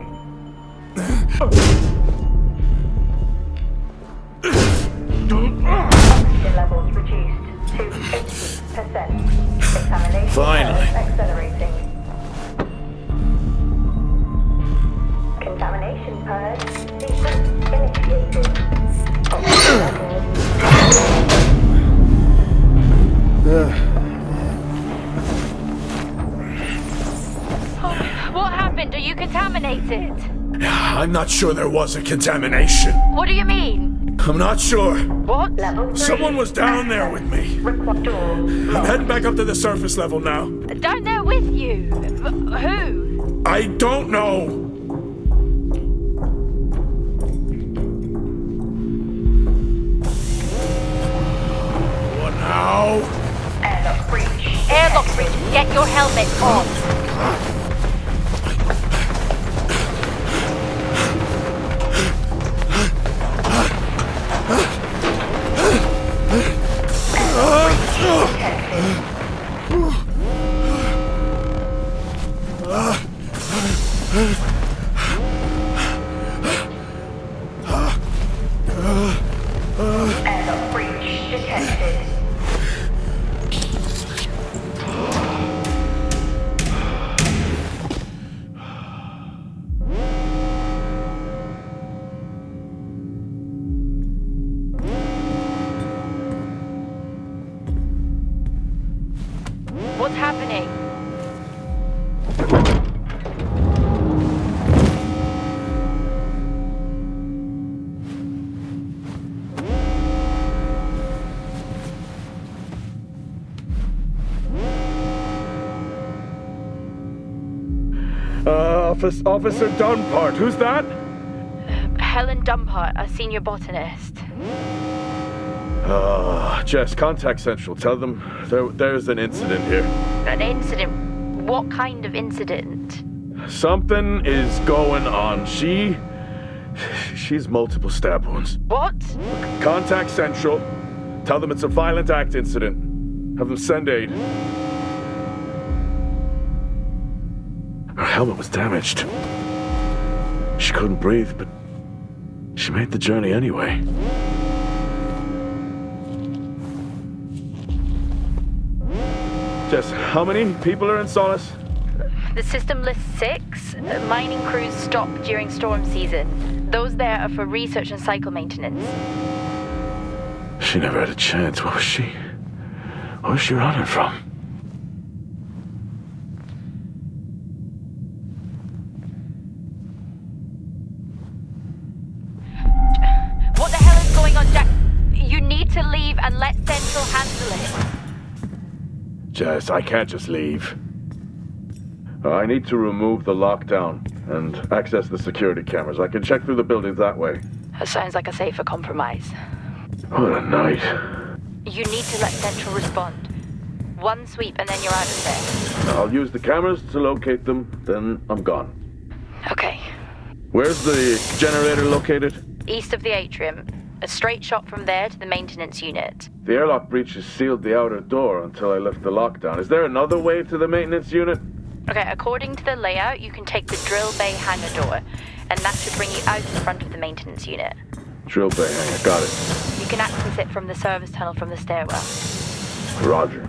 Oxygen levels reduced to 80%. Contamination Finally. purge accelerating. Contamination purge sequence initiated. Oxygen levels. What happened? Are you contaminated? I'm not sure there was a contamination. What do you mean? I'm not sure. What? Level 3. Someone was down there with me. Door I'm locked. heading back up to the surface level now. Down there with you? Who? I don't know. What now? Airlock breach. Airlock breach. Get your helmet on. Airlock breach detected. Officer Dunpart, who's that? Helen Dunpart, a senior botanist. Jess, contact Central. Tell them there's an incident here. An incident? What kind of incident? Something is going on. She's multiple stab wounds. What? Contact Central. Tell them it's a violent act incident. Have them send aid. Her helmet was damaged. She couldn't breathe, but she made the journey anyway. Jess, how many people are in Solis? The system lists 6. Mining crews stop during storm season. Those there are for research and cycle maintenance. She never had a chance. What was she running from? What the hell is going on, Jack? You need to leave and let Central handle it. Jess, I can't just leave. I need to remove the lockdown and access the security cameras. I can check through the buildings that way. That sounds like a safer compromise. What a night. You need to let Central respond. One sweep and then you're out of there. I'll use the cameras to locate them, then I'm gone. Okay. Where's the generator located? East of the atrium. A straight shot from there to the maintenance unit. The airlock breaches sealed the outer door until I left the lockdown. Is there another way to the maintenance unit? Okay, according to the layout, you can take the drill bay hangar door, and that should bring you out in front of the maintenance unit. Drill bay hangar, got it. You can access it from the service tunnel from the stairwell. Roger.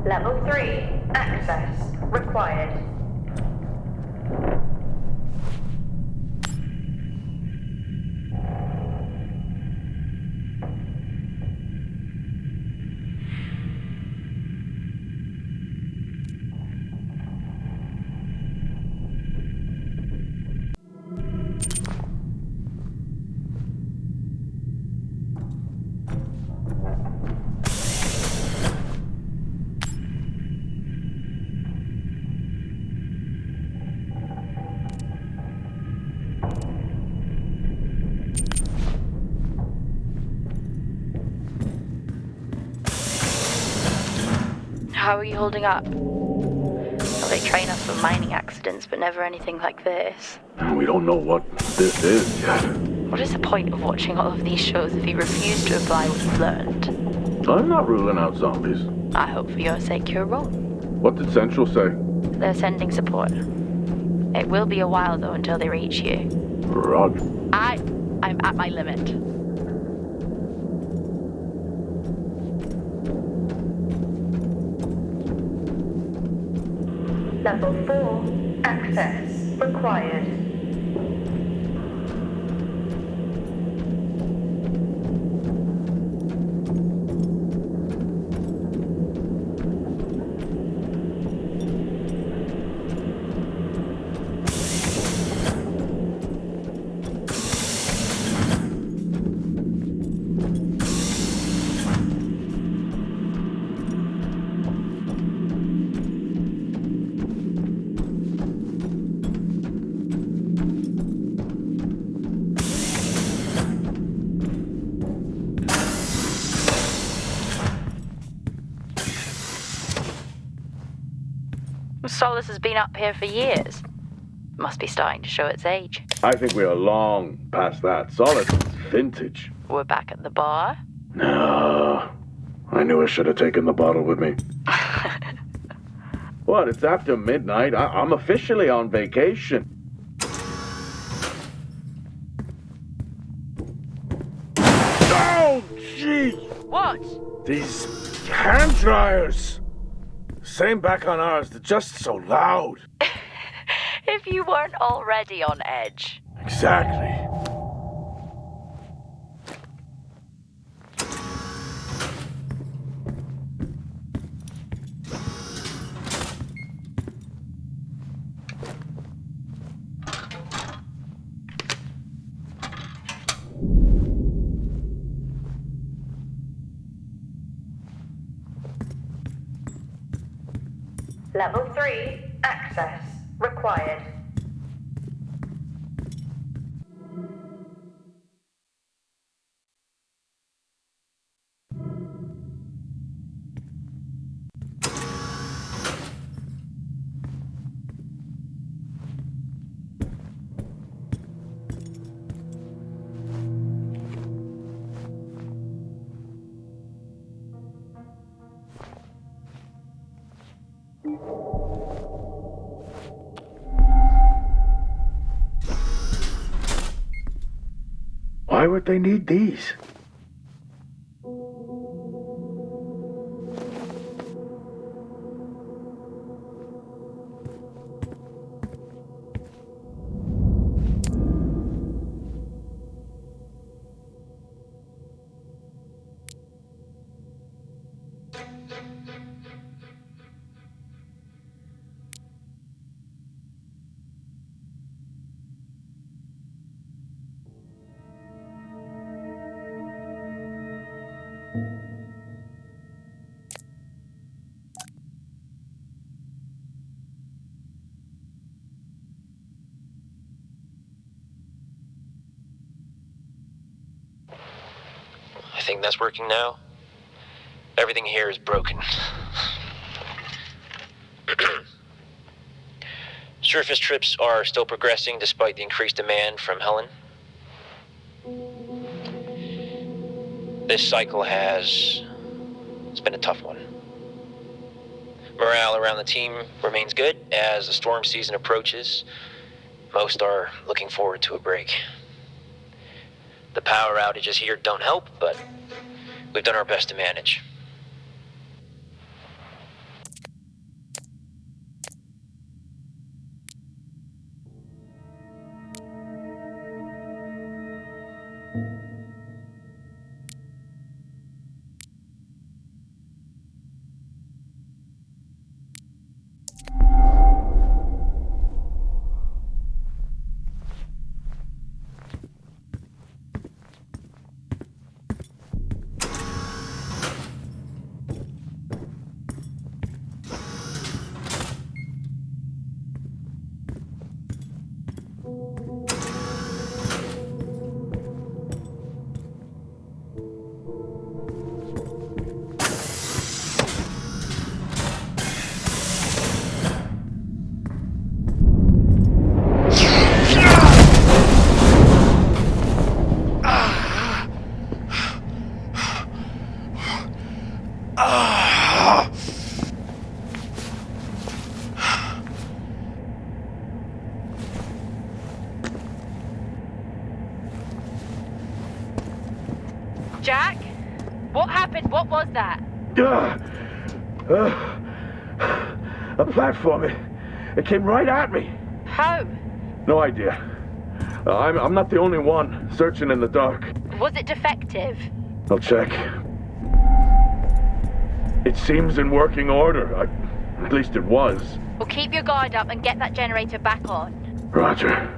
Level 3. Access required. How are you holding up? Well, they train us for mining accidents, but never anything like this. We don't know what this is yet. What is the point of watching all of these shows if you refuse to apply what you've learned? I'm not ruling out zombies. I hope for your sake you're wrong. What did Central say? They're sending support. It will be a while, though, until they reach you. Roger. I'm at my limit. Level 4. Access required. Solis has been up here for years. Must be starting to show its age. I think we are long past that. Solis is vintage. We're back at the bar. No. I knew I should have taken the bottle with me. What, it's after midnight. I'm officially on vacation. Oh, jeez! What? These hand dryers! Same back on ours, they're just so loud. If you weren't already on edge. Exactly. Level 3, access required. Why would they need these? I think that's working now. Everything here is broken. Surface trips are still progressing despite the increased demand from Helen. This cycle it's been a tough one. Morale around the team remains good as the storm season approaches. Most are looking forward to a break. The power outages here don't help, but we've done our best to manage. Jack? What happened? What was that? A platform. It came right at me. How? No idea. I'm not the only one searching in the dark. Was it defective? I'll check. It seems in working order. At least it was. Well, keep your guard up and get that generator back on. Roger.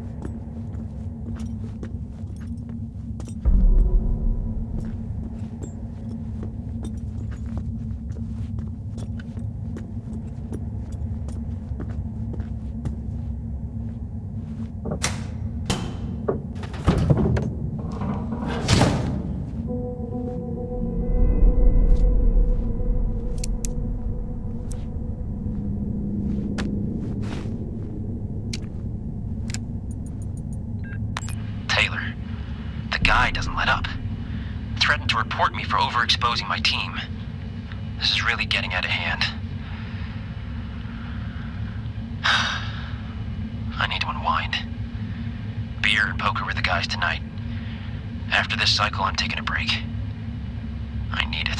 Taylor, the guy doesn't let up. Threatened to report me for overexposing my team. This is really getting out of hand. unwind. Beer and poker with the guys tonight. After this cycle, I'm taking a break. I need it.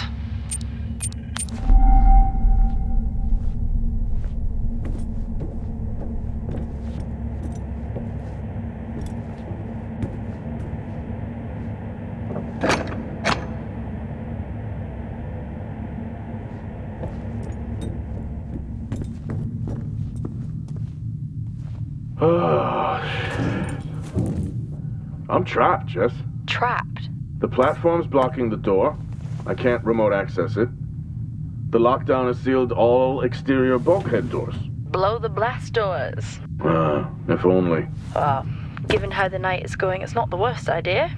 I'm trapped, Jess. Trapped? The platform's blocking the door. I can't remote access it. The lockdown has sealed all exterior bulkhead doors. Blow the blast doors. If only. Well, given how the night is going, it's not the worst idea.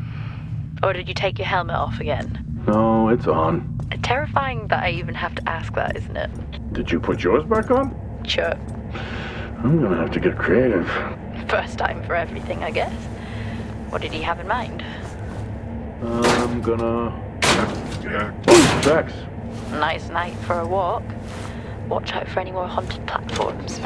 Or did you take your helmet off again? No, it's on. Terrifying that I even have to ask that, isn't it? Did you put yours back on? Sure. I'm gonna have to get creative. First time for everything, I guess. What did he have in mind? I'm gonna... watch tracks. Nice night for a walk. Watch out for any more haunted platforms.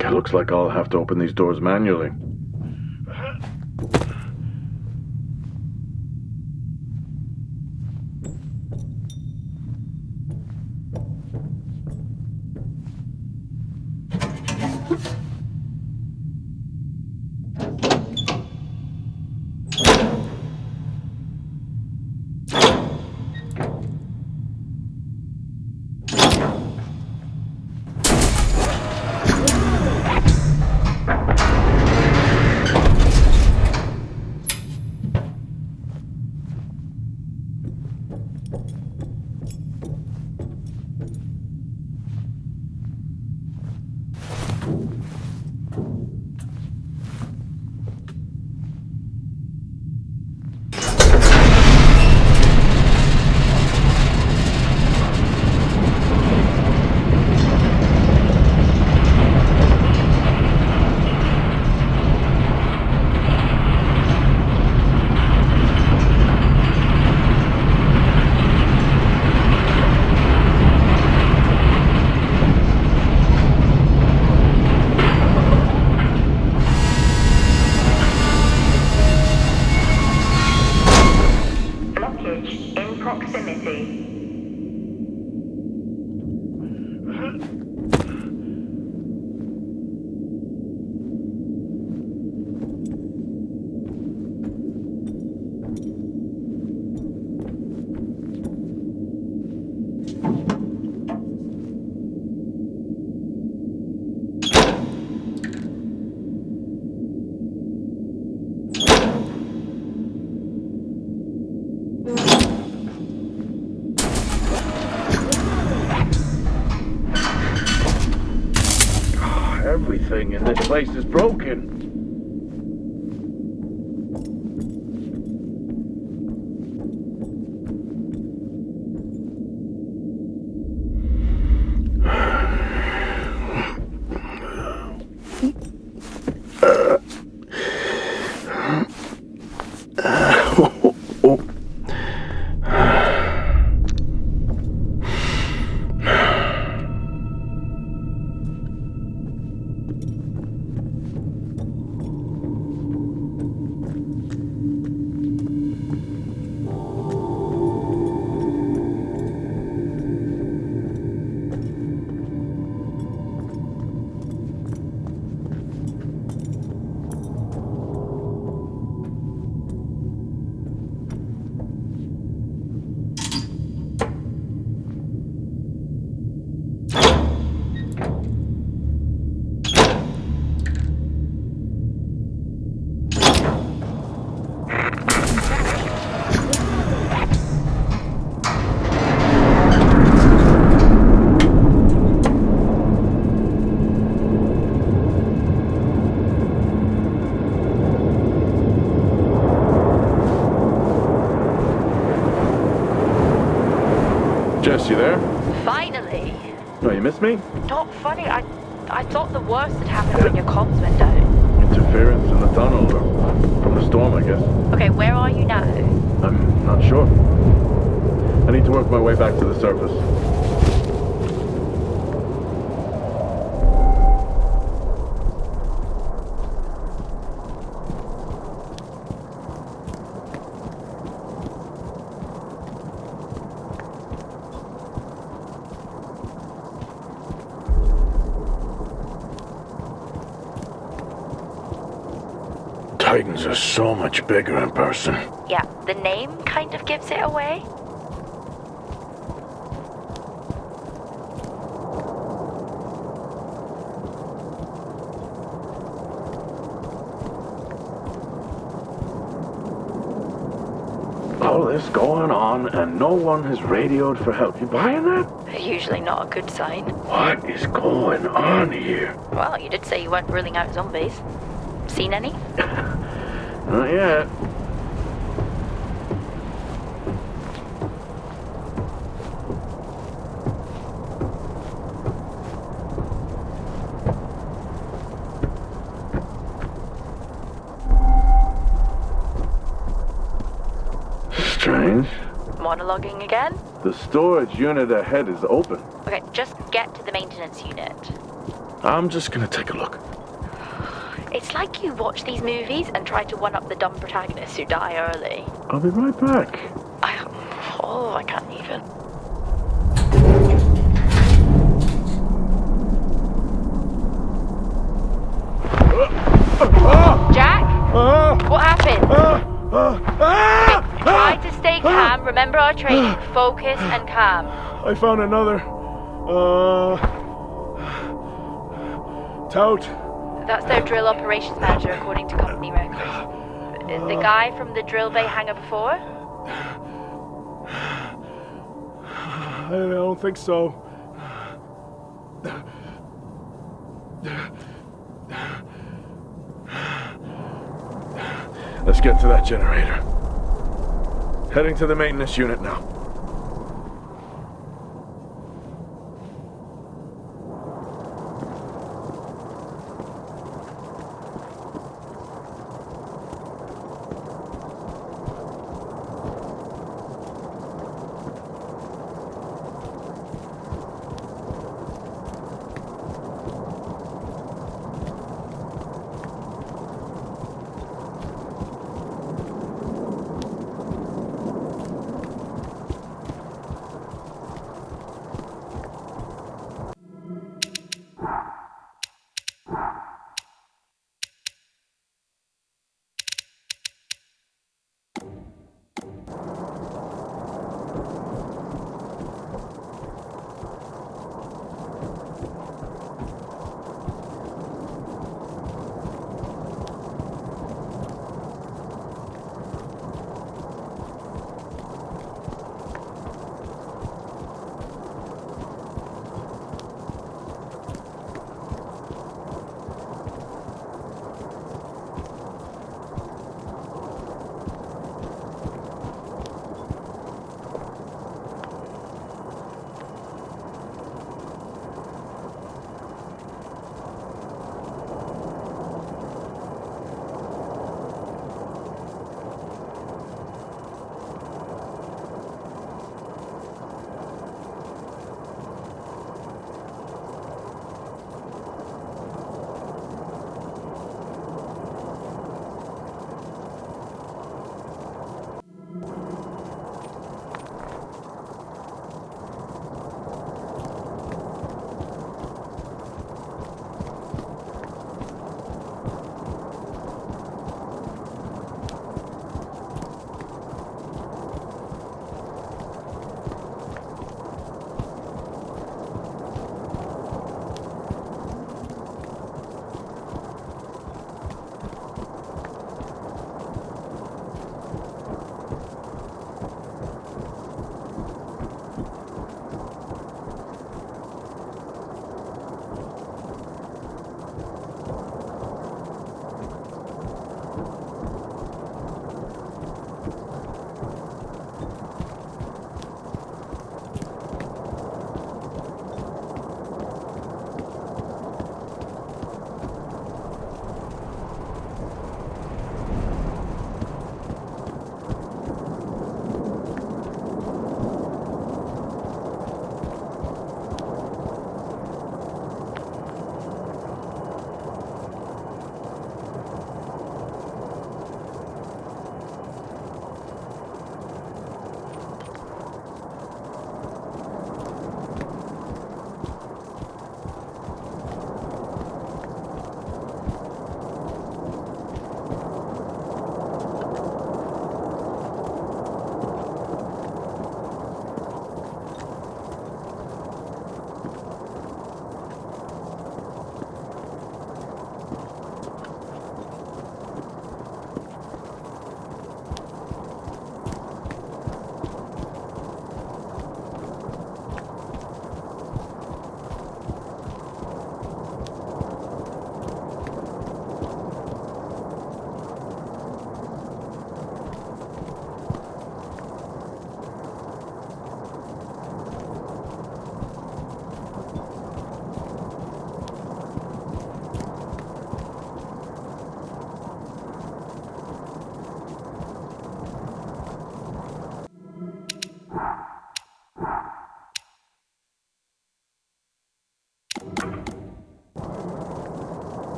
It looks like I'll have to open these doors manually. Everything in this place is broken. Jess, you there? Finally! Oh, you missed me? Not funny. I thought the worst had happened when your comms went out. Interference in the tunnel, or from the storm, I guess. Okay, where are you now? I'm not sure. I need to work my way back to the surface. Titans are so much bigger in person. Yeah, the name kind of gives it away. All this going on and no one has radioed for help. You buying that? Usually not a good sign. What is going on here? Well, you did say you weren't ruling out zombies. Seen any? Not yet. Strange. Monologuing again? The storage unit ahead is open. Okay, just get to the maintenance unit. I'm just gonna take a look. It's like you watch these movies and try to one-up the dumb protagonists who die early. I'll be right back. I can't even. Jack? What happened? Okay, try to stay calm. Remember our training. Focus and calm. I found another. Tout. That's their drill operations manager, according to company records. The guy from the drill bay hangar before? I don't think so. Let's get to that generator. Heading to the maintenance unit now.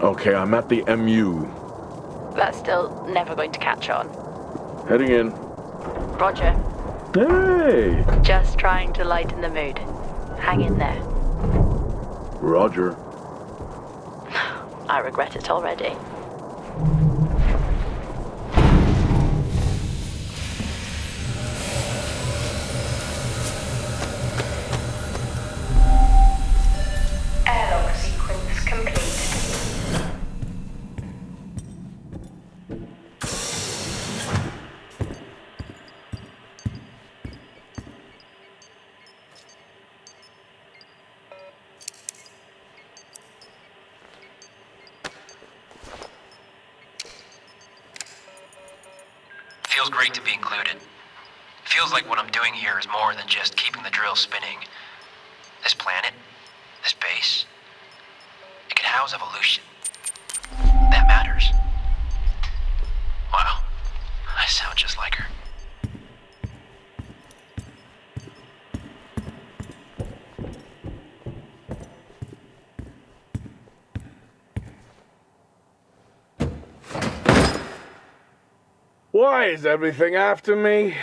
Okay, I'm at the MU. That's still never going to catch on. Heading in. Roger. Hey! Just trying to lighten the mood. Hang in there. Roger. I regret it already. Airlock sequence complete. Feels great to be included. Feels like what I'm doing here is more than just keeping the drill spinning. This planet, this base, it can house evolution. That matters. Wow, I sound just like her. Why is everything after me?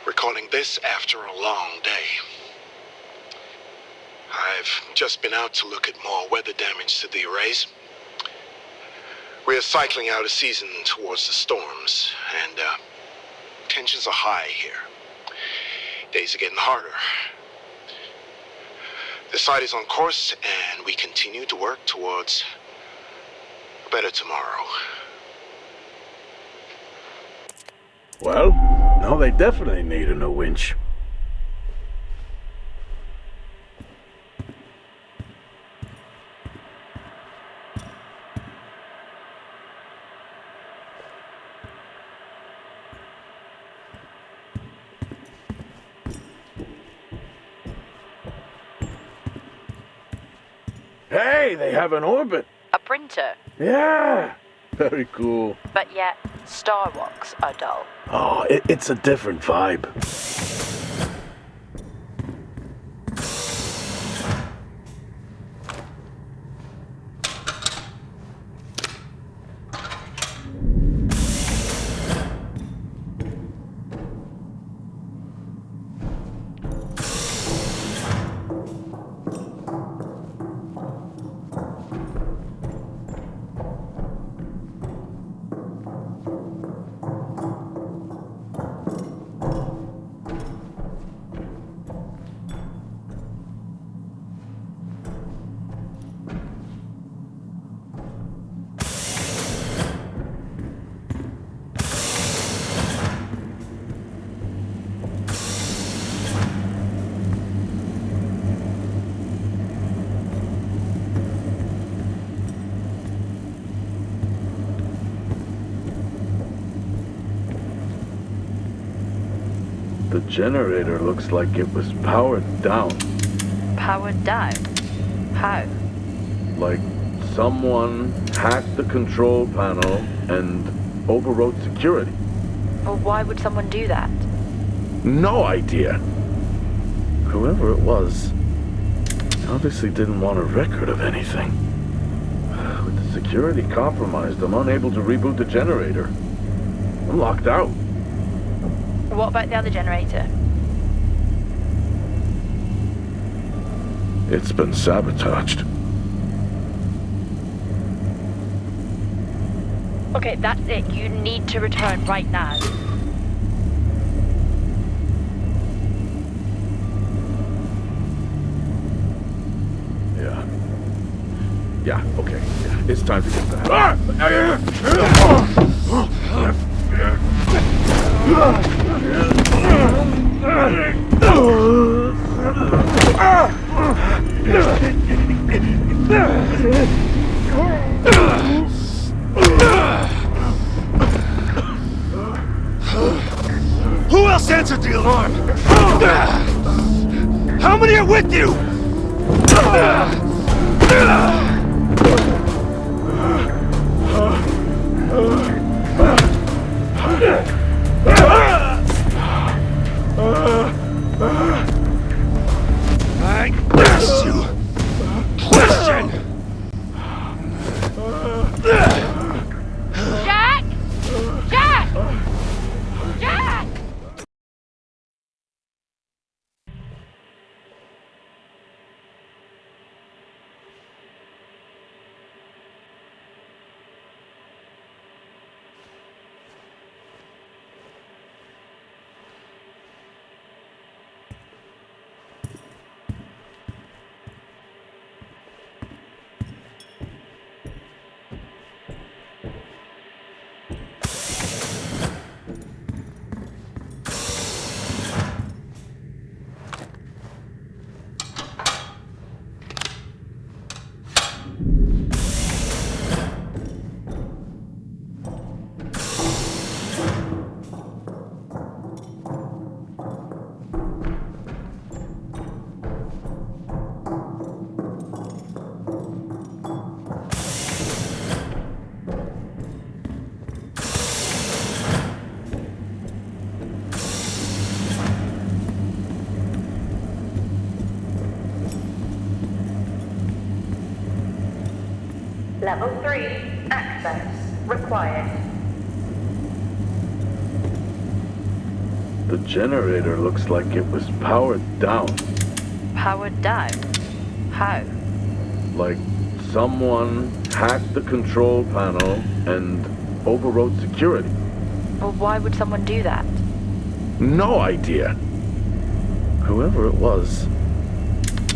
Recording this after a long day. I've just been out to look at more weather damage to the arrays. We're cycling out of season towards the storms, and tensions are high here. Days are getting harder. The site is on course, and we continue to work towards a better tomorrow. Well, now they definitely need a new winch. Hey, they have an orbit. A printer, Yeah, very cool. but yet Star Walks are dull. Oh, it's a different vibe. The generator looks like it was powered down. Powered down? How? Like someone hacked the control panel and overrode security. Well, why would someone do that? No idea. Whoever it was obviously didn't want a record of anything. With the security compromised, I'm unable to reboot the generator. I'm locked out. What about the other generator? It's been sabotaged. Okay, that's it. You need to return right now. Yeah, okay. Yeah, it's time to get that. Who else answered the alarm? How many are with you? I asked you a question. Jack! Jack! Jack! Level 3, access required. The generator looks like it was powered down. Powered down? How? Like someone hacked the control panel and overrode security. Well, why would someone do that? No idea. Whoever it was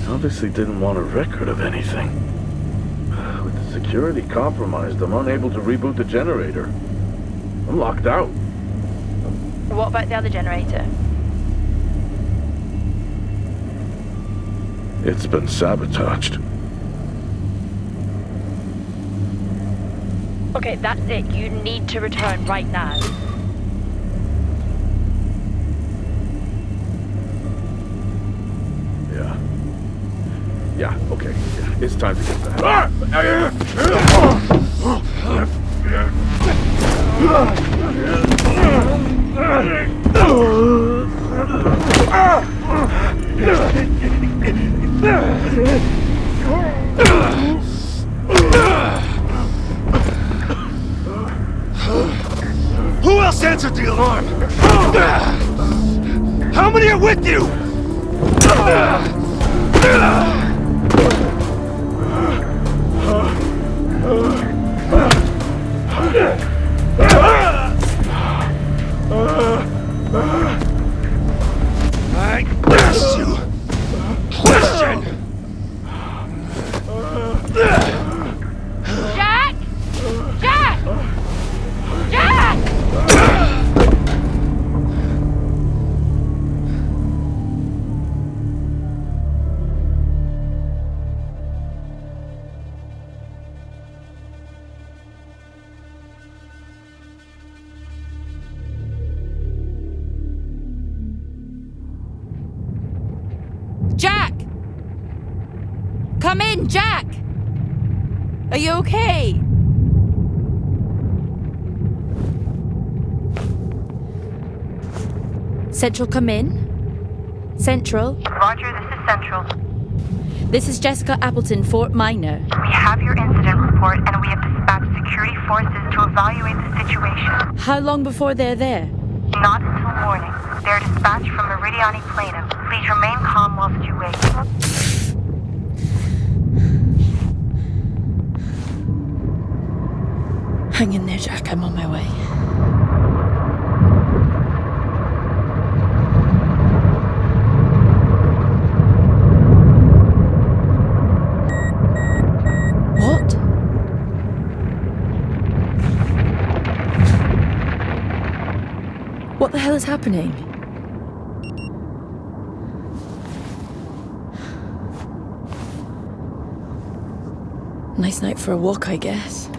obviously didn't want a record of anything. With the security compromised, I'm unable to reboot the generator. I'm locked out. What about the other generator? It's been sabotaged. Okay, that's it. You need to return right now. Yeah, okay. Yeah, it's time to get that. Who else answered the alarm? How many are with you? I asked you a question. Jack! Jack! Jack! Jack! Come in, Jack! Are you okay? Central, come in. Central. Roger, this is Central. This is Jessica Appleton, Fort Minor. We have your incident report and we have dispatched security forces to evaluate the situation. How long before they're there? Not until morning. They are dispatched from Meridiani Planum. Please remain calm whilst you wait. Hang in there, Jack. I'm on my way. What? What the hell is happening? Nice night for a walk, I guess.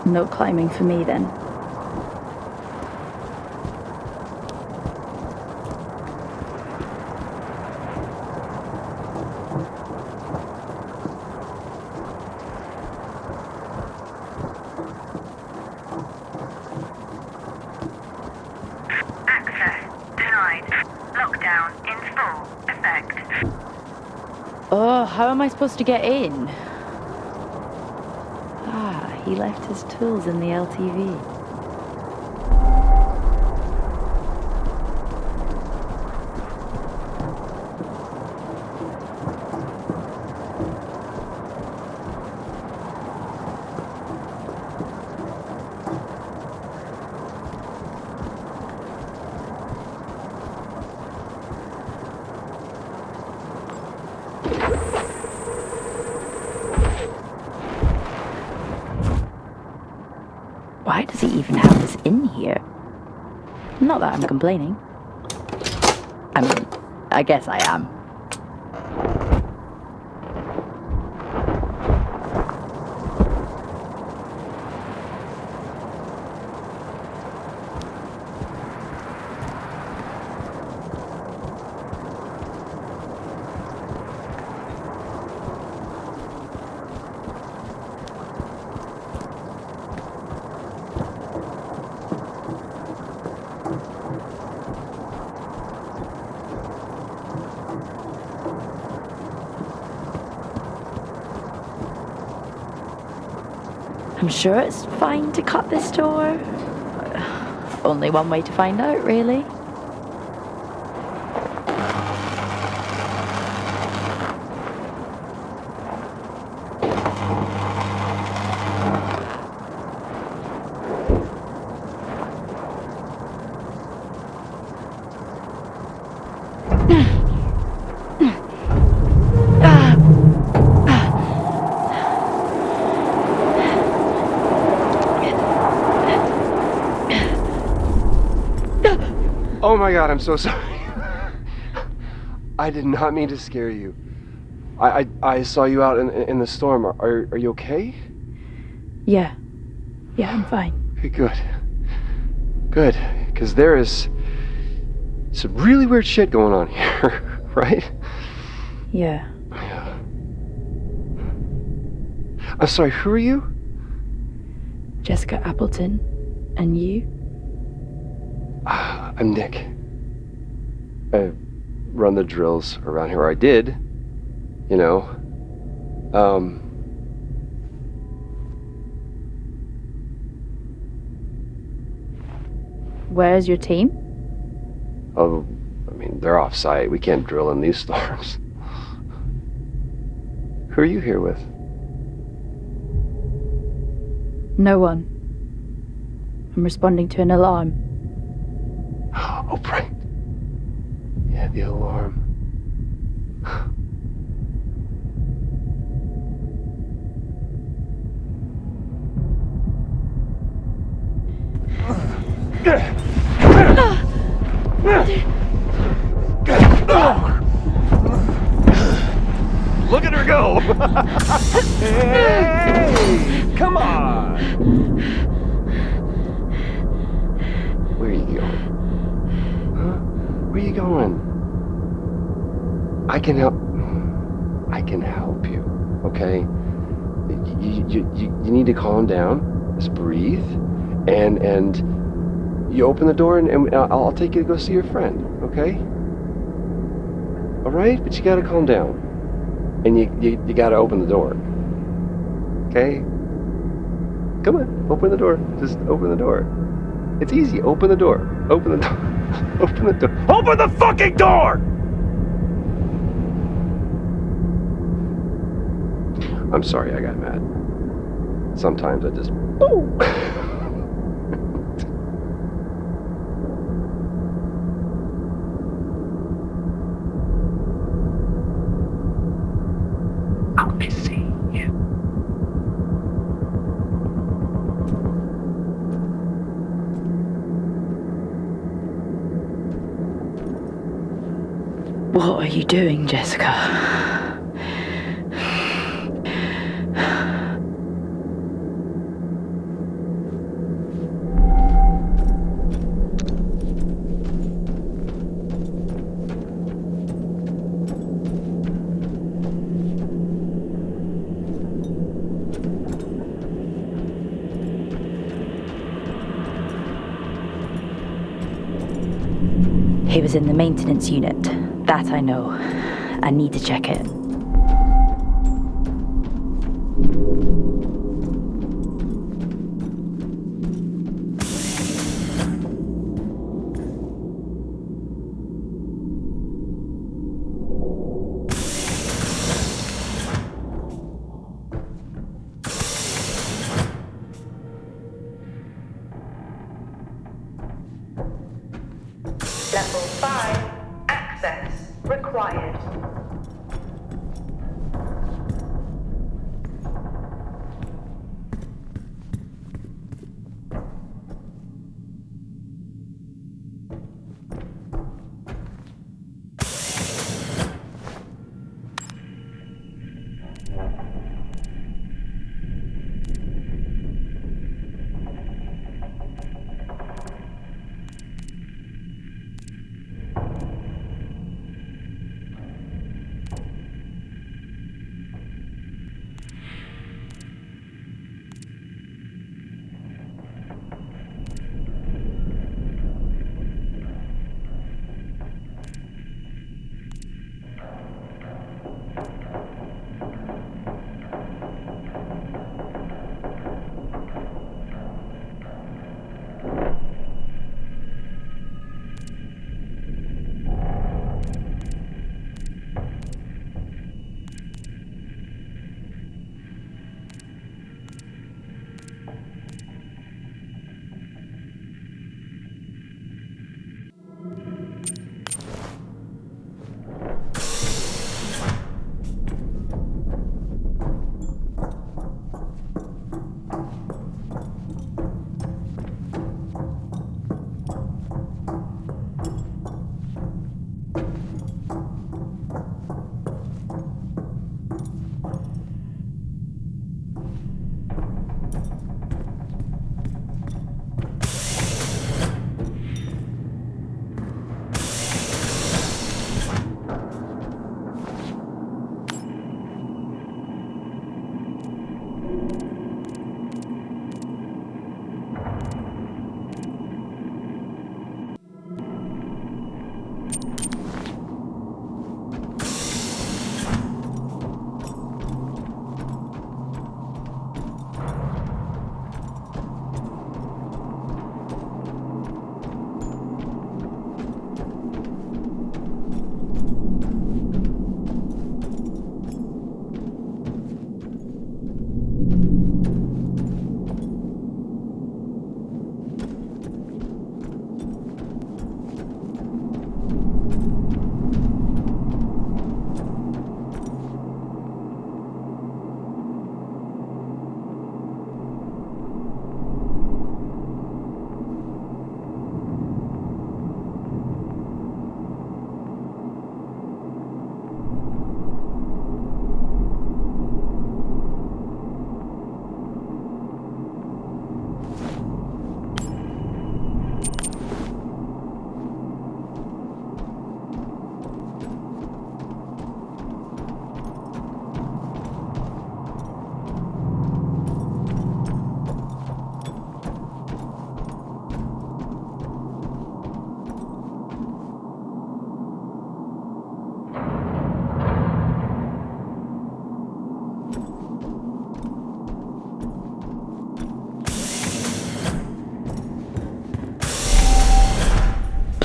No climbing for me then. Access denied. Lockdown in full effect. Oh, how am I supposed to get in? He left his tools in the LTV. Why does he even have this in here? Not that I'm complaining. I mean, I guess I am. I'm sure it's fine to cut this door. Only one way to find out, really. Oh my God, I'm so sorry. I did not mean to scare you. I saw you out in the storm. Are you okay? Yeah. Yeah, I'm fine. Okay, good. Good, because there is some really weird shit going on here, right? Yeah. Yeah. I'm sorry, who are you? Jessica Appleton. And you? I'm Nick. I run the drills around here, or I did, you know. Where's your team? Oh, I mean, they're off-site. We can't drill in these storms. Who are you here with? No one. I'm responding to an alarm. Oh, right. Yeah, the alarm. Look at her go! Hey! Come on! Where are you going? Huh? Where are you going? I can help. I can help you, okay? You need to calm down. Just breathe, and you open the door, and I'll take you to go see your friend, okay? All right, but you gotta calm down, and you gotta open the door, okay? Come on, open the door. Just open the door. It's easy. Open the door. Open the door. Open the door. Open the fucking door! I'm sorry I got mad. Sometimes I just... Boom! I see you. What are you doing, Jessica? He was in the maintenance unit. That I know. I need to check it. Level 5. Access required.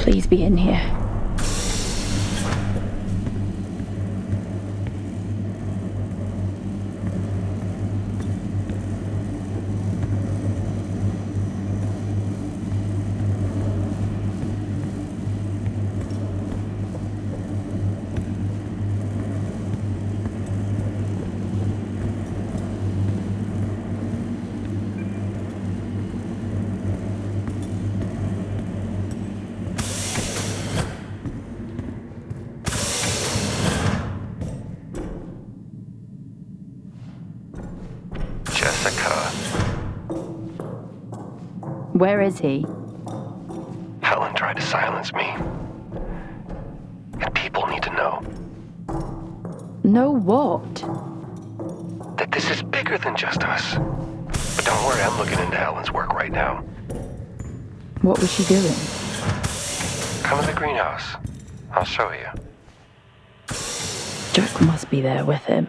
Please be in here. Where is he? Helen tried to silence me. And people need to know Know what? that this is bigger than just us. But don't worry, I'm looking into Helen's work right now. What was she doing? Come to the greenhouse. I'll show you. Jack must be there with him.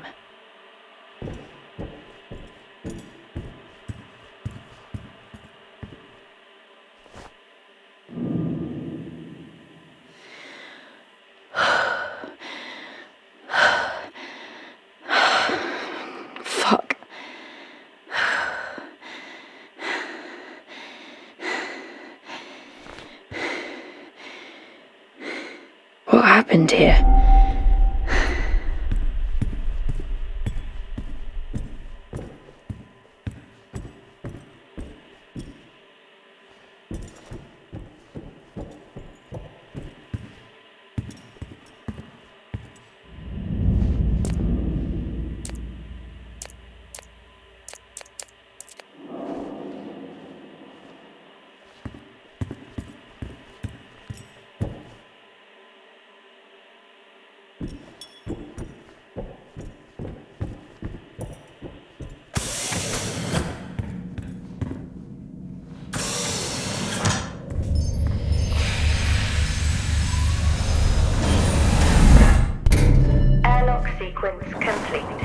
Fuck. What happened here? Airlock sequence complete.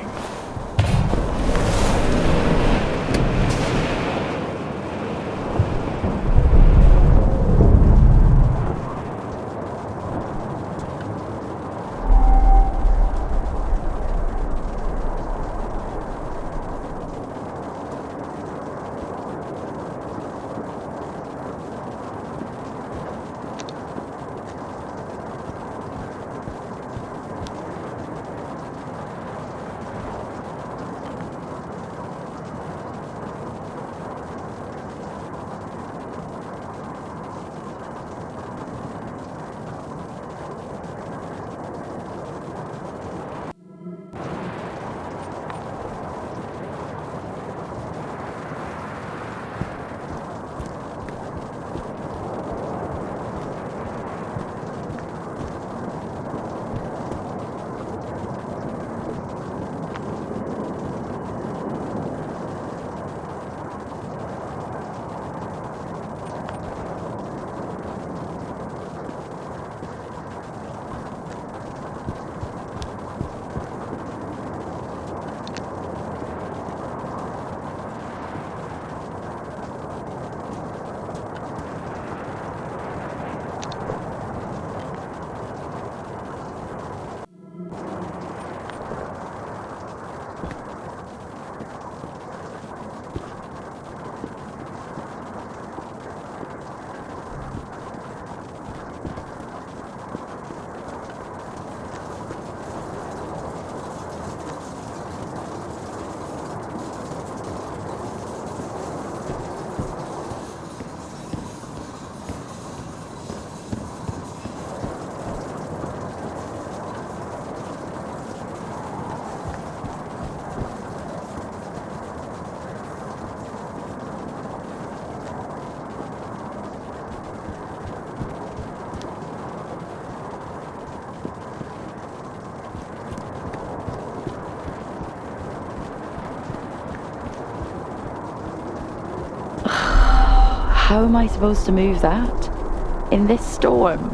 How am I supposed to move that? In this storm?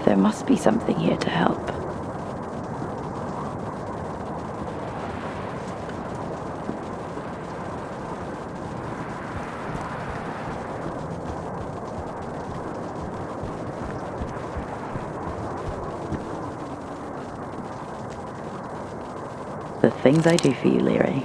There must be something here to help. The things I do for you, Leary.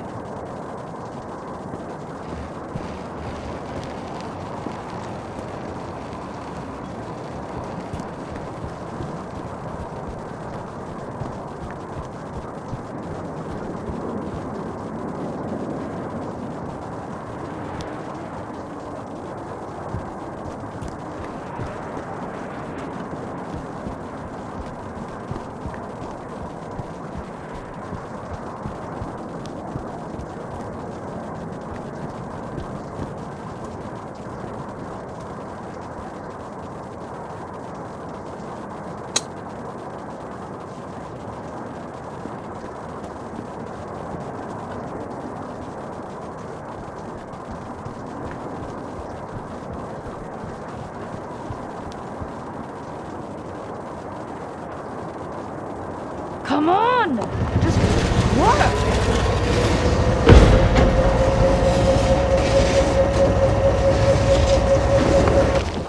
Come on! Just work!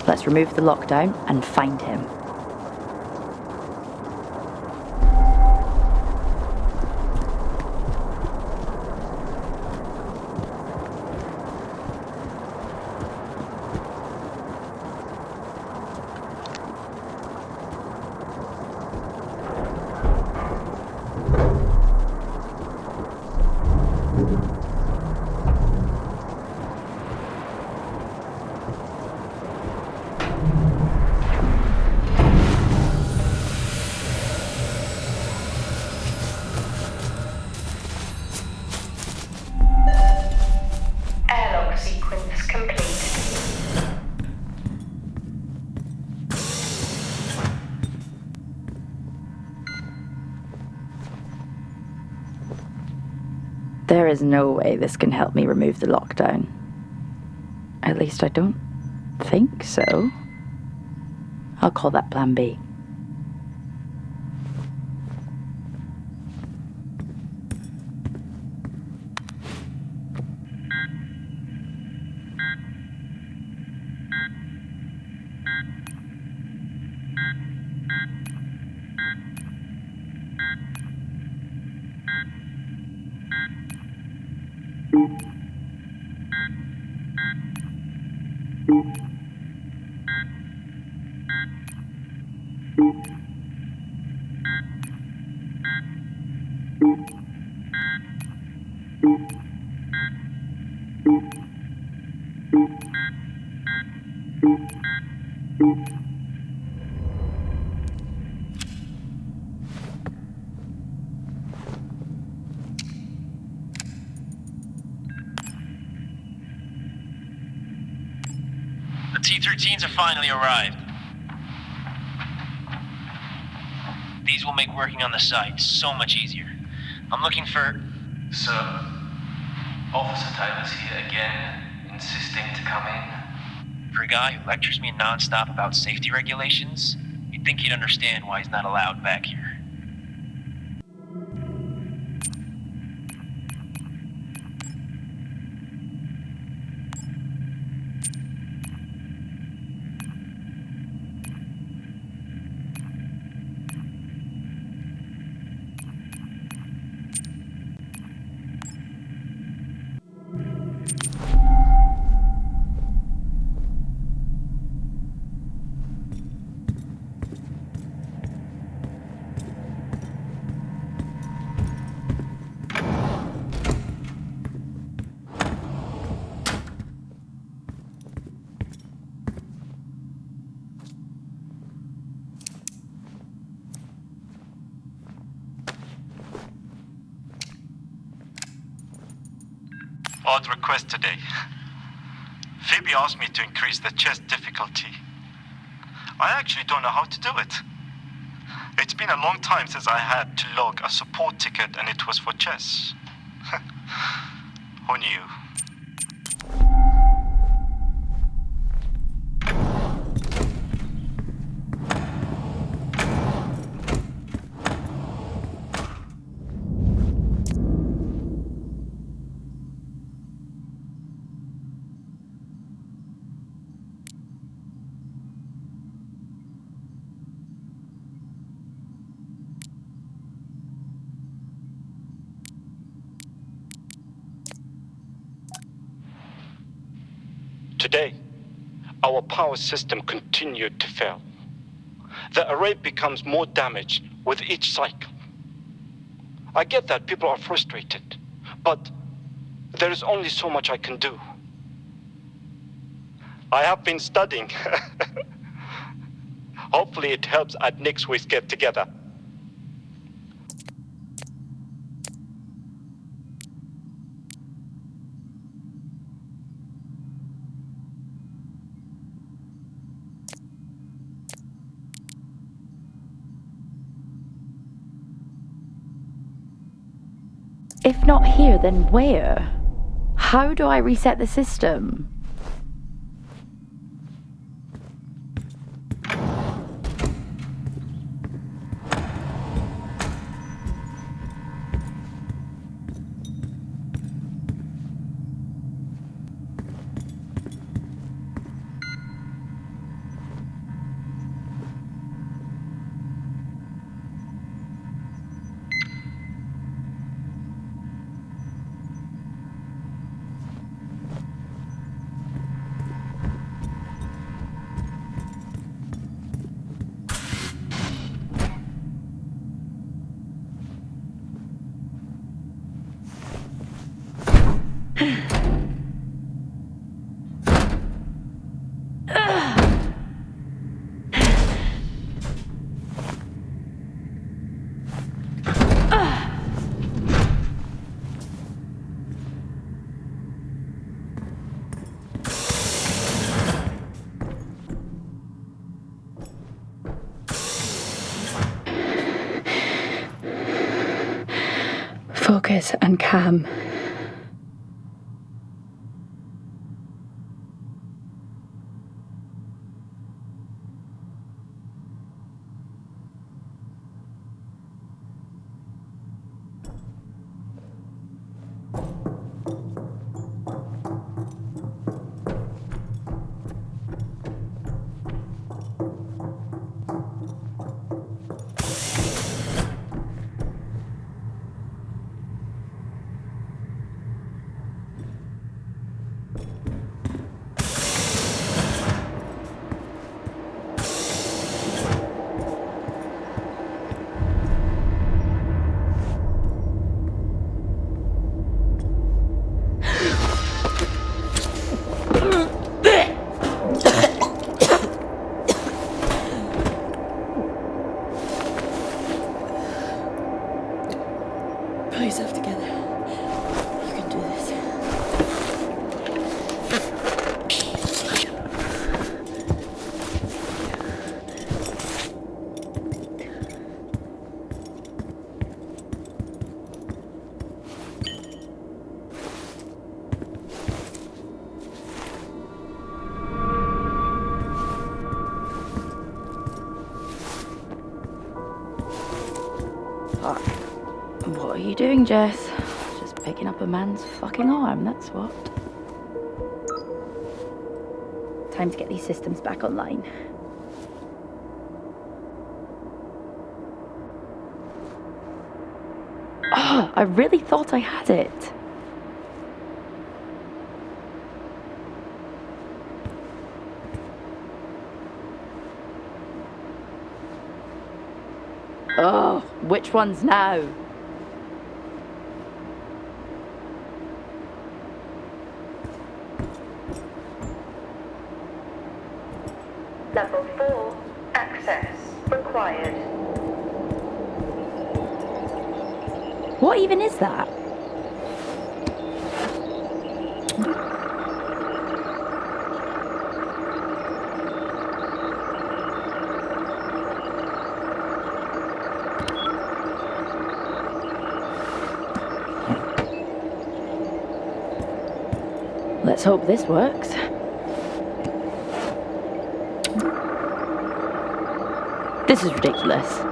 Let's remove the lockdown and find him. Airlock sequence complete. There is no way this can help me remove the lockdown. At least I don't think so. I'll call that Plan B. The T-13s have finally arrived. These will make working on the site so much easier. I'm looking for... Sir, Officer Taylor's here again, insisting to come in. For a guy who lectures me non-stop about safety regulations, you'd think he'd understand why he's not allowed back here. Odd request today. Phoebe asked me to increase the chess difficulty. I actually don't know how to do it. It's been a long time since I had to log a support ticket and it was for chess. Who knew? Today, our power system continued to fail. The array becomes more damaged with each cycle. I get that people are frustrated, but there is only so much I can do. I have been studying. Hopefully it helps at next week's get together. If not here, then where? How do I reset the system? Focus and calm. Pull yourself together. You can do this. What are you doing, Jess? Just picking up a man's fucking arm, that's what. Time to get these systems back online. Oh, I really thought I had it. Oh, which ones now? Level 4, access required. What even is that? Let's hope this works. This is ridiculous.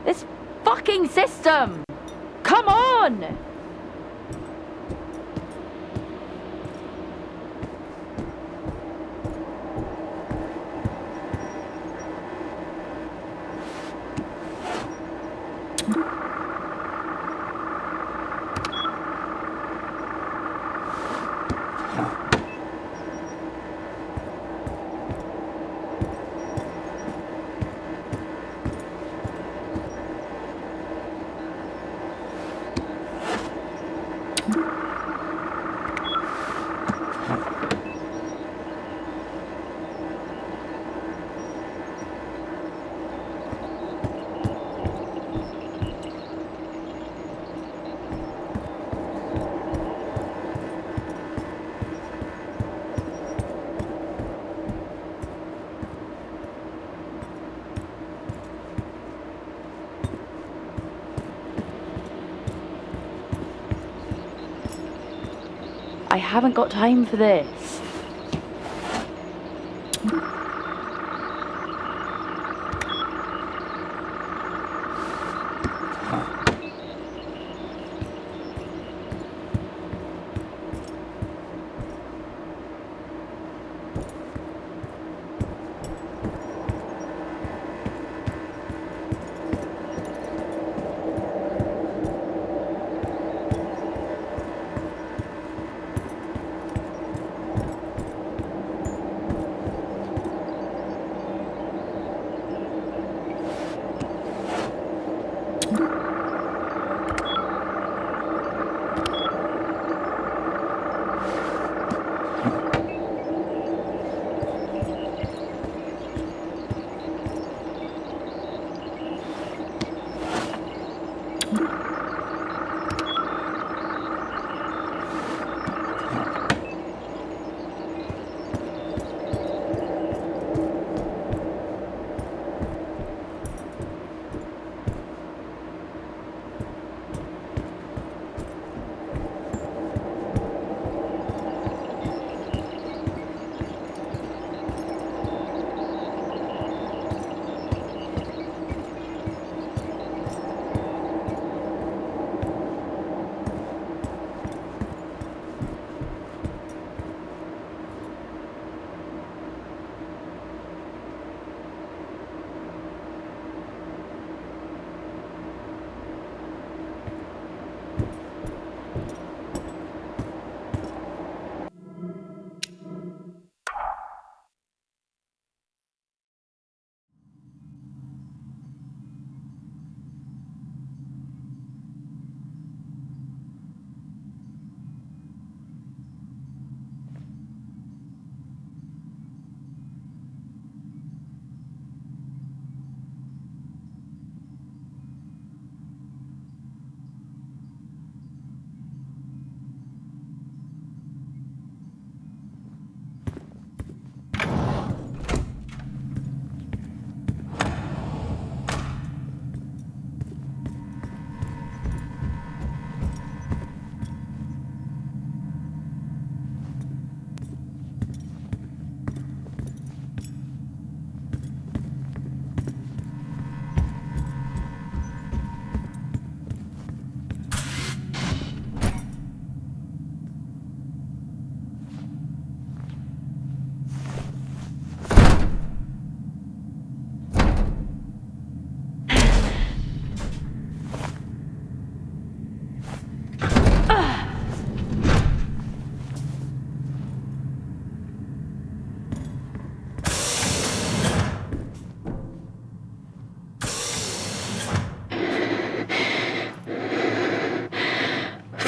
This fucking system! Come on! I haven't got time for this.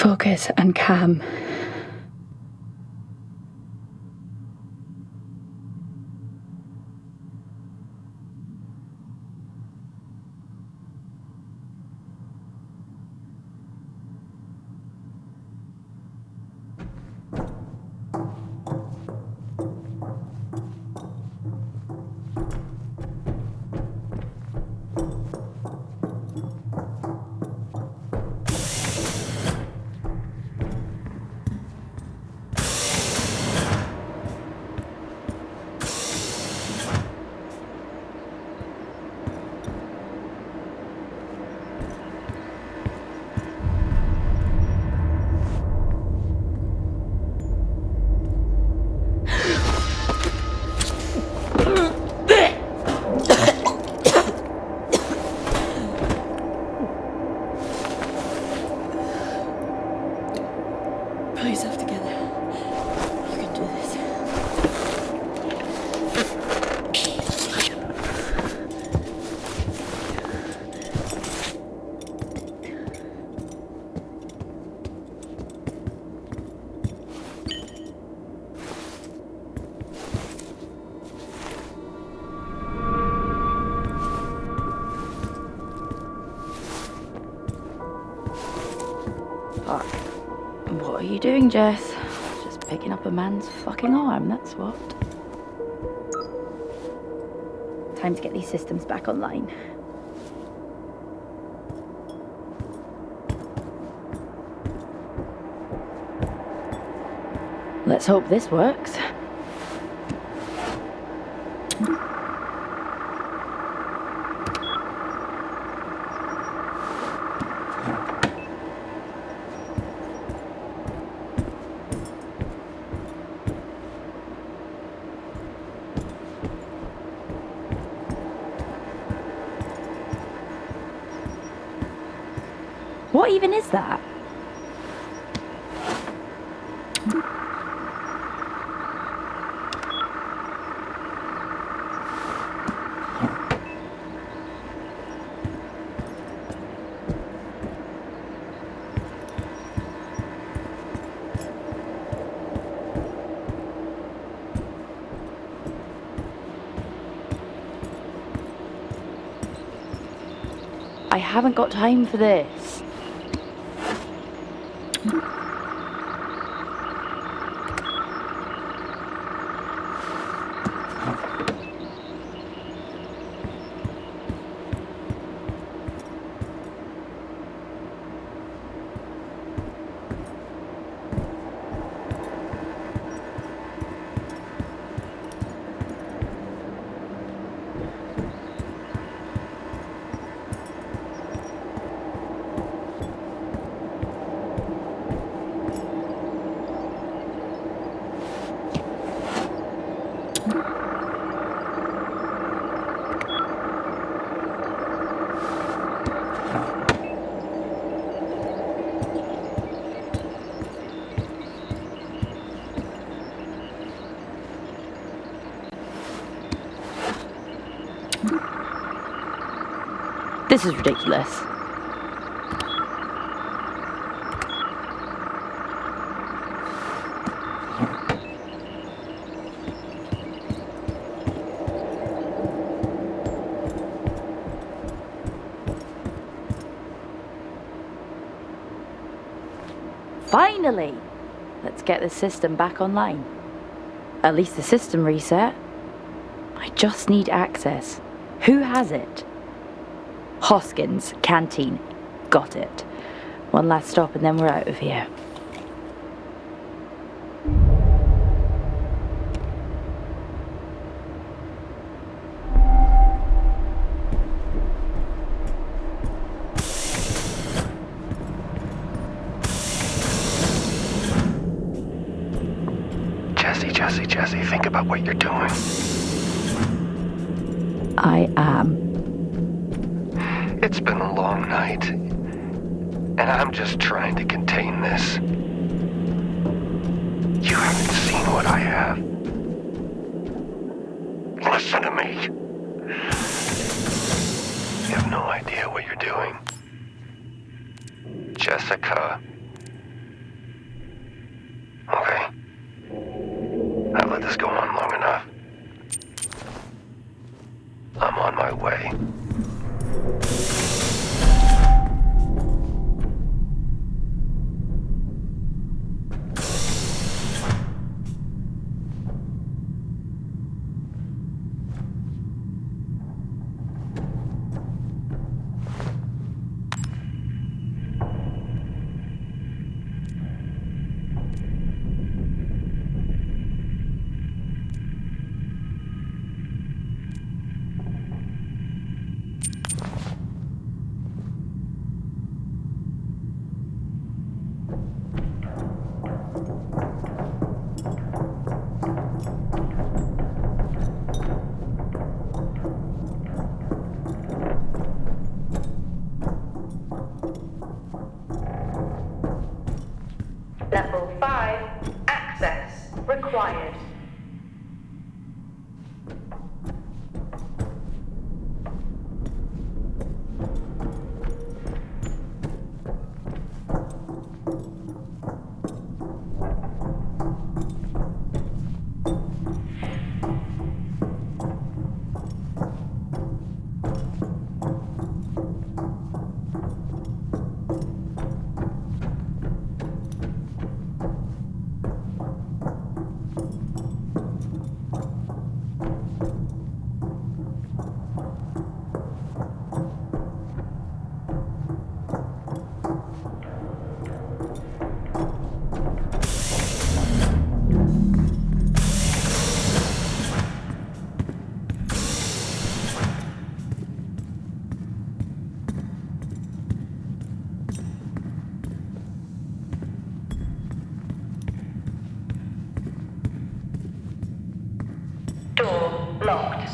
Focus and calm. Fuck. What are you doing, Jess? Just picking up a man's fucking arm, that's what. Time to get these systems back online. Let's hope this works. What even is that? I haven't got time for this. This is ridiculous. Finally! Let's get the system back online. At least the system reset. I just need access. Who has it? Hoskins, canteen. Got it. One last stop and then we're out of here. Jesse, think about what you're doing. I am. It's been a long night, and I'm just trying to contain this. You haven't seen what I have. Listen to me. You have no idea what you're doing. Jessica. Okay. I've let this go on long enough. I'm on my way. Level 5, access required. revoked.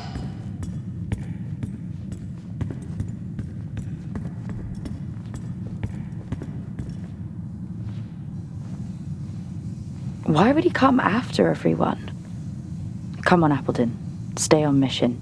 Why would he come after everyone? Come on, Appleton. Stay on mission.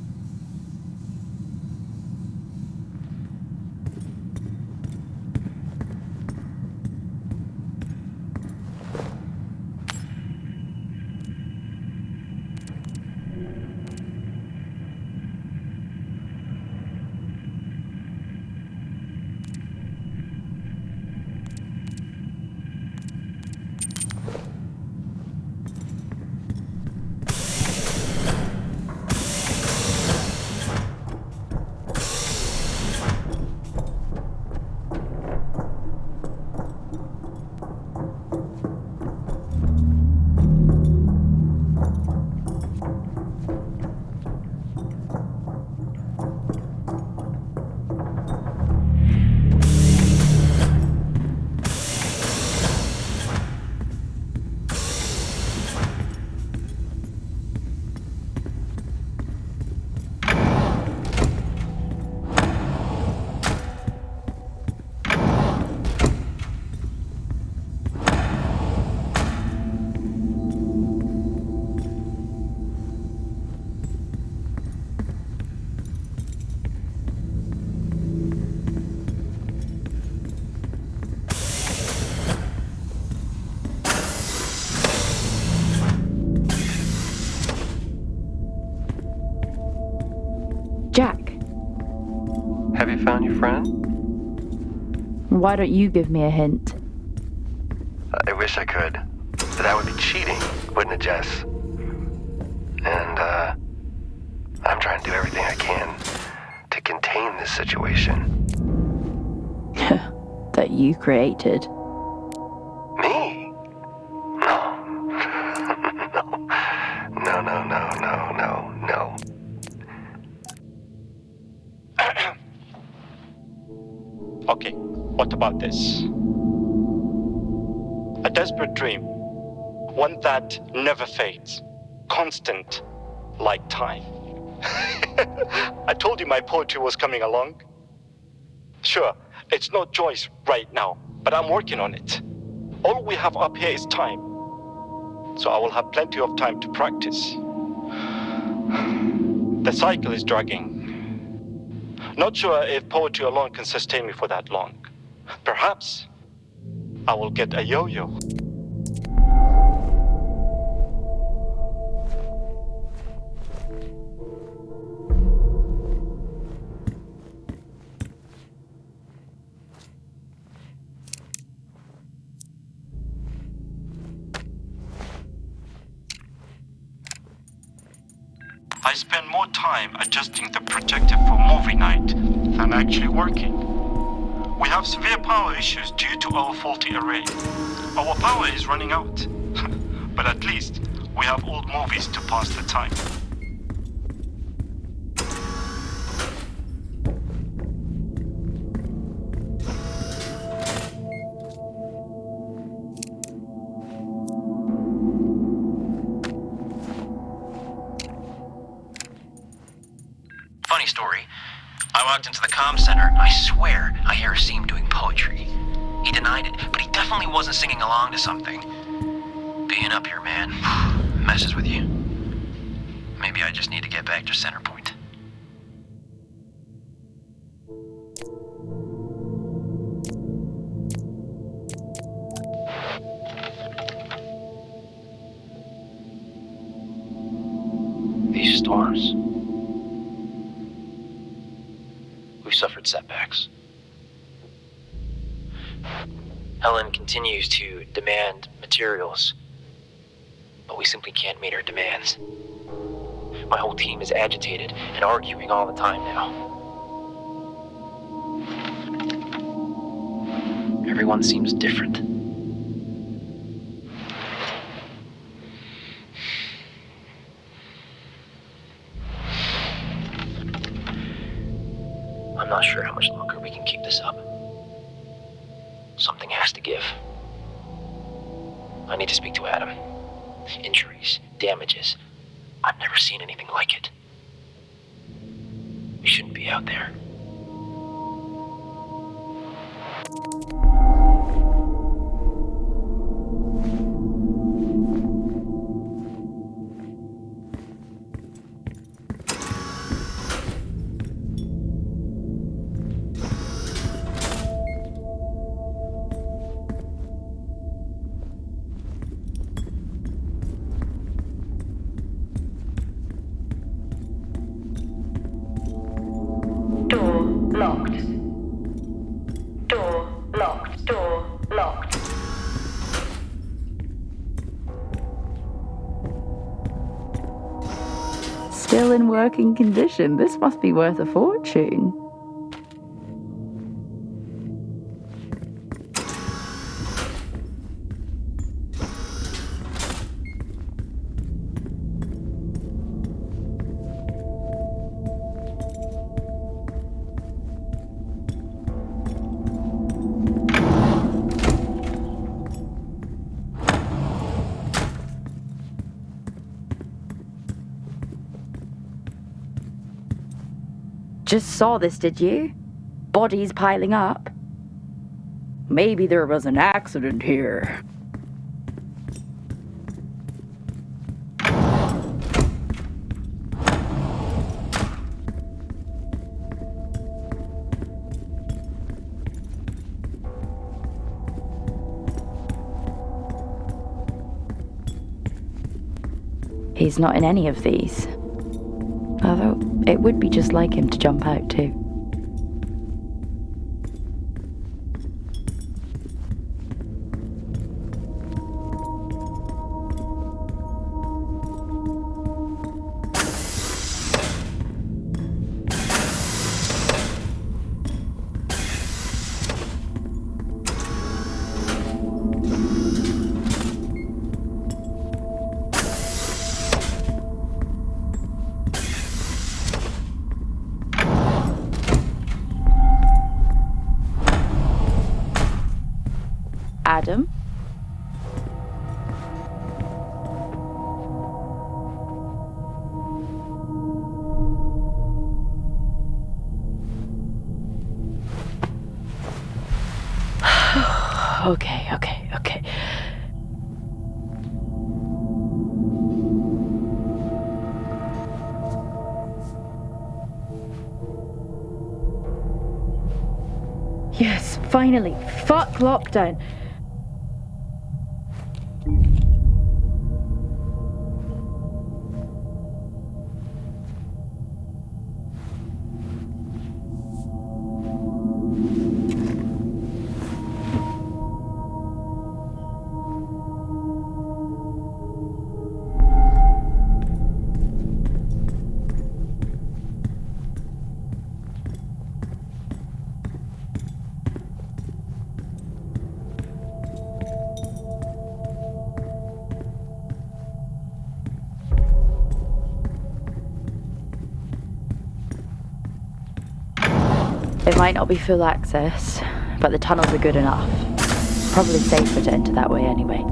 Jack, Have you found your friend? why don't you give me a hint? I wish I could. But that would be cheating, wouldn't it, Jess? And, I'm trying to do everything I can to contain this situation. That you created. Me? No. No. Okay, what about this? A desperate dream. One that never fades. Constant, like time. I told you my poetry was coming along. Sure, it's not Joyce right now, but I'm working on it. All we have up here is time. So I will have plenty of time to practice. The cycle is dragging. Not sure if poetry alone can sustain me for that long. Perhaps I will get a yo-yo. I spend more time adjusting the projector for movie night than actually working. We have severe power issues due to our faulty array. Our power is running out. But at least we have old movies to pass the time. Funny story. I walked into the comm center, and I swear I hear Asim doing poetry. He denied it, but he definitely wasn't singing along to something. Being up here, man, messes with you. Maybe I just need to get back to center point. These storms. We've suffered setbacks. Helen continues to demand materials, but we simply can't meet her demands. My whole team is agitated and arguing all the time now. Everyone seems different. I'm not sure how much longer we can keep this up. Something has to give. I need to speak to Adam. Injuries, damages. I've never seen anything like it. We shouldn't be out there. Still in working condition. This must be worth a fortune. Just saw this, did you? Bodies piling up. Maybe there was an accident here. He's not in any of these. Although, it would be just like him to jump out too. Adam? Okay. Yes, finally. Fuck lockdown. It might not be full access, but the tunnels are good enough. Probably safer to enter that way anyway.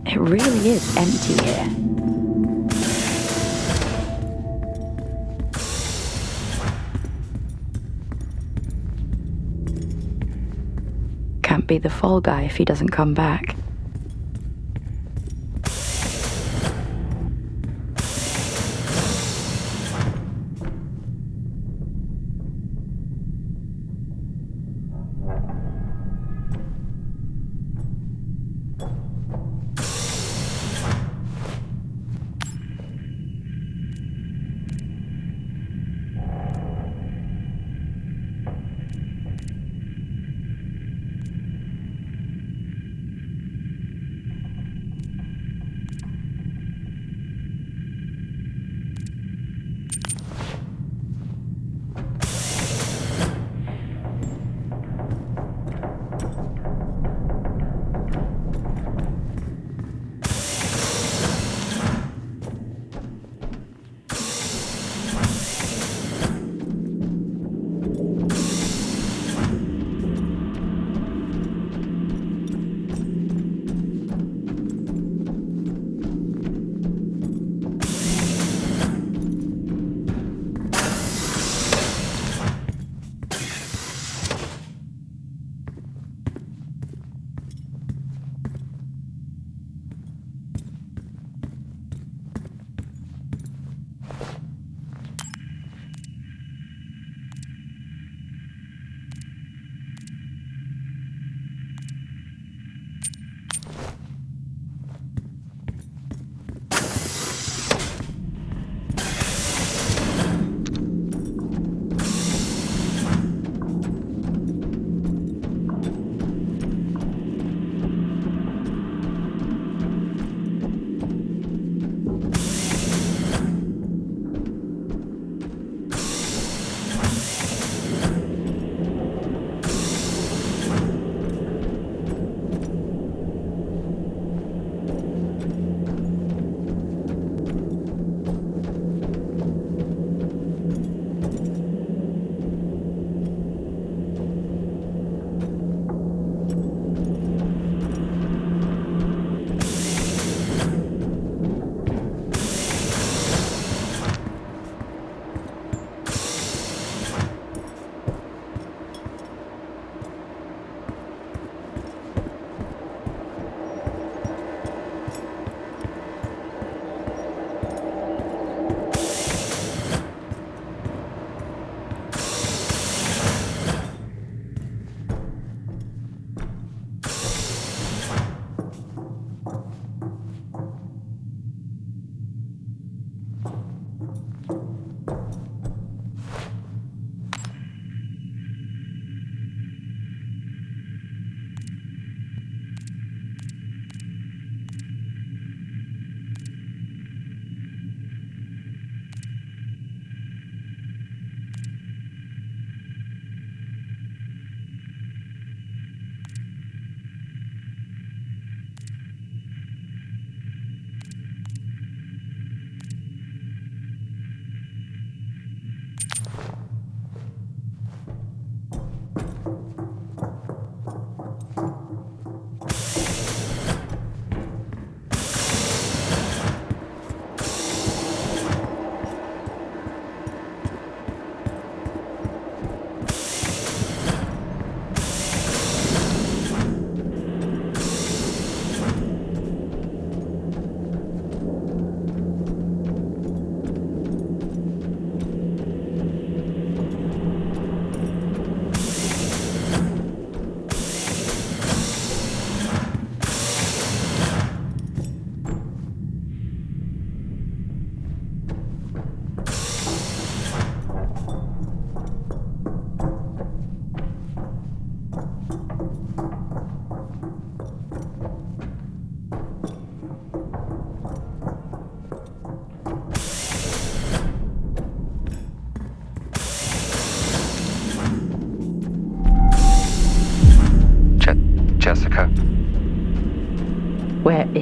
It really is empty here. Can't be the fall guy if he doesn't come back.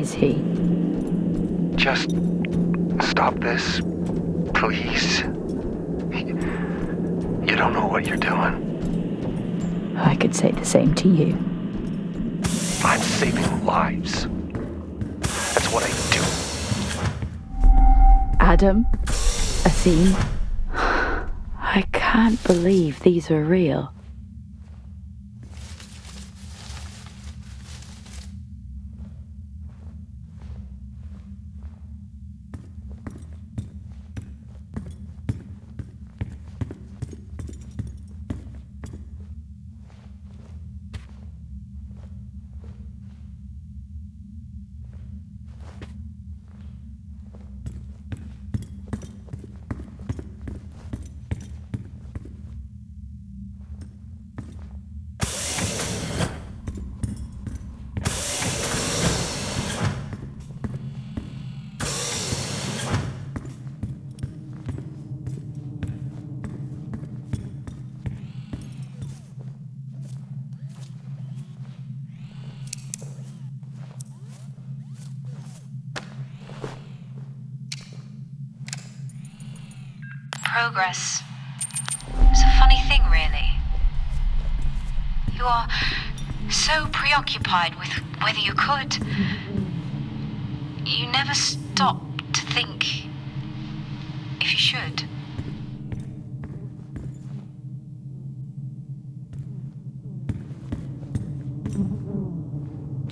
is he? Just stop this, please. You don't know what you're doing. I could say the same to you. I'm saving lives. That's what I do. Adam? Asim? I can't believe these are real. Progress. It's a funny thing, really. You are so preoccupied with whether you could. You never stop to think if you should.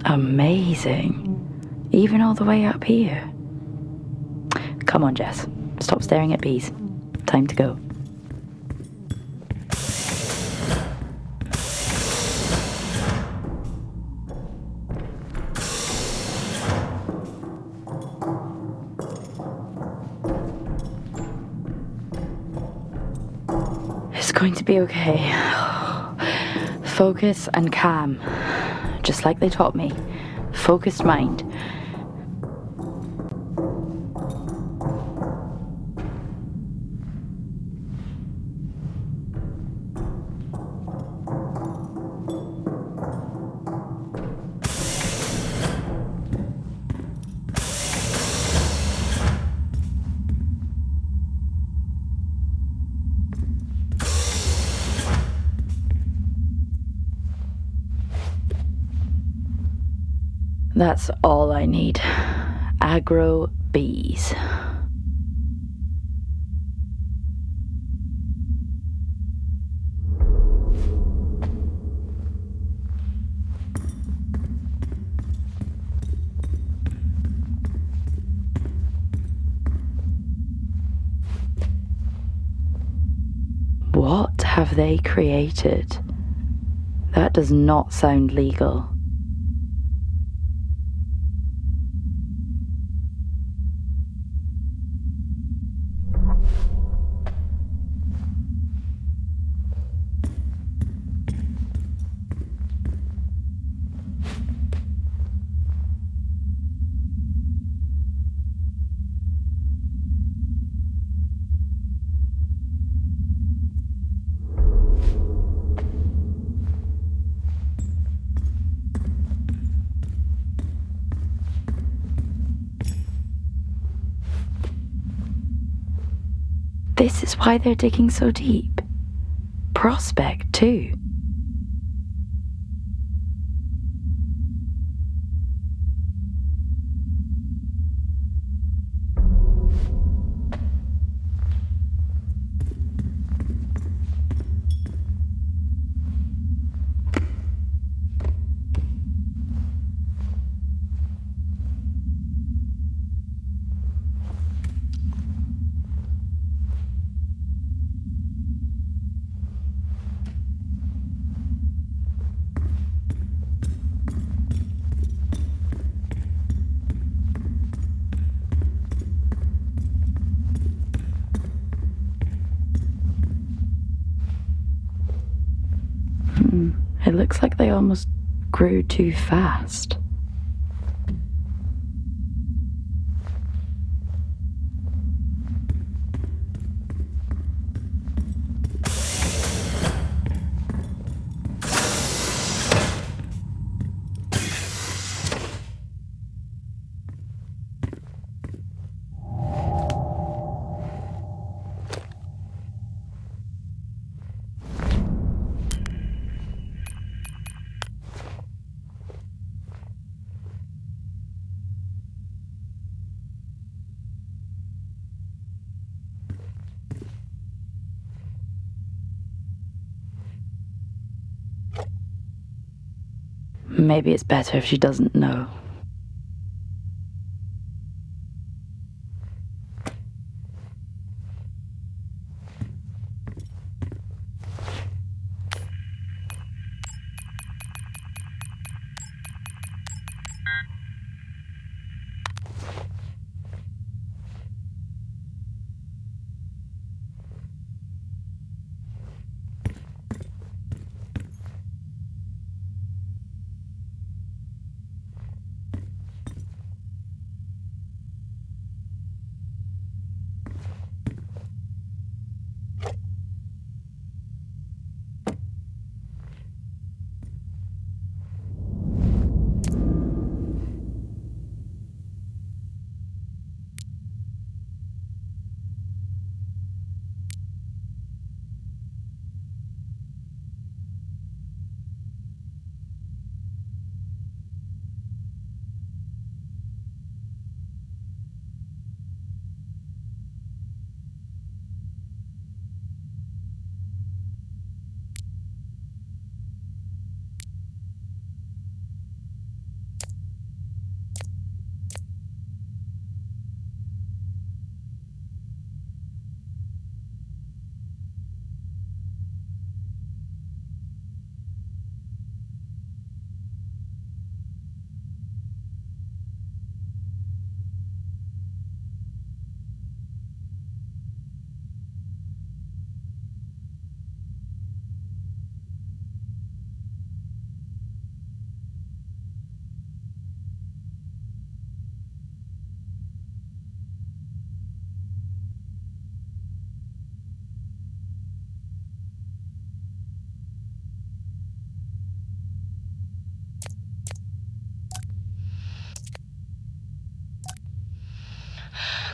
Amazing. Even all the way up here. Come on, Jess. Stop staring at bees. Time to go. It's going to be okay. Focus and calm. Just like they taught me. Focused mind. That's all I need. Aggro bees. What have they created? That does not sound legal. This is why they're digging so deep. Prospect, too. It looks like they almost grew too fast. Maybe it's better if she doesn't know.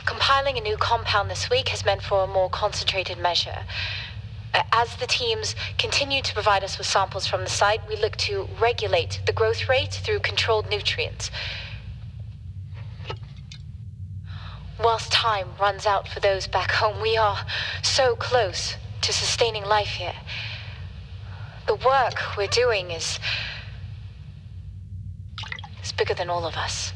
Compiling a new compound this week has meant for a more concentrated measure. As the teams continue to provide us with samples from the site, we look to regulate the growth rate through controlled nutrients. Whilst time runs out for those back home, we are so close to sustaining life here. The work we're doing is bigger than all of us.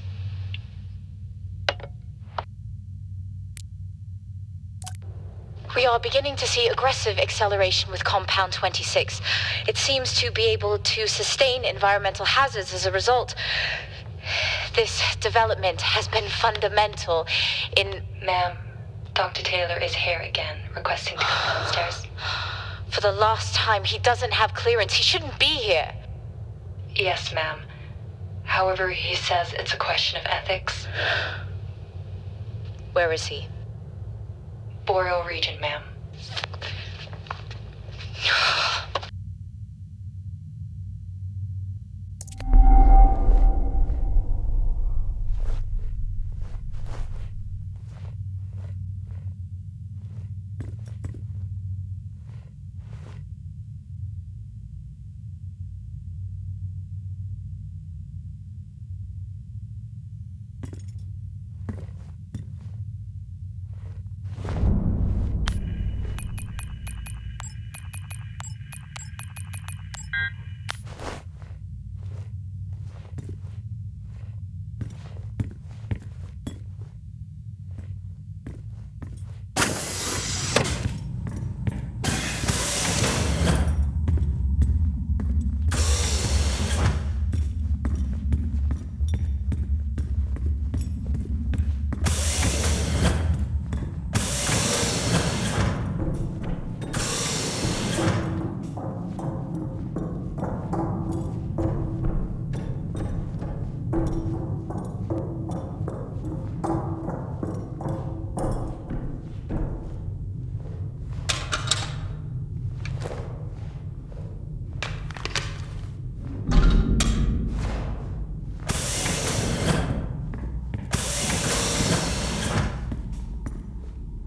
We are beginning to see aggressive acceleration with Compound 26. It seems to be able to sustain environmental hazards as a result. This development has been fundamental in... Ma'am, Dr. Taylor is here again, requesting to come downstairs. For the last time, he doesn't have clearance. He shouldn't be here. Yes, ma'am. However, he says it's a question of ethics. Where is he? Boreal region, ma'am.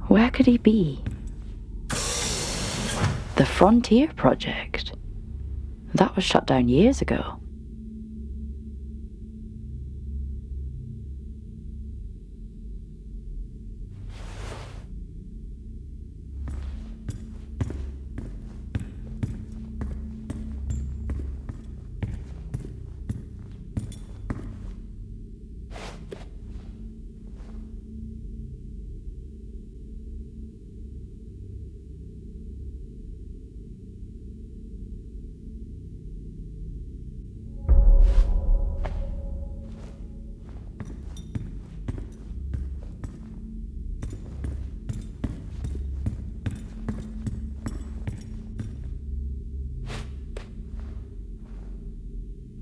Where could he be? The Frontier Project? That was shut down years ago.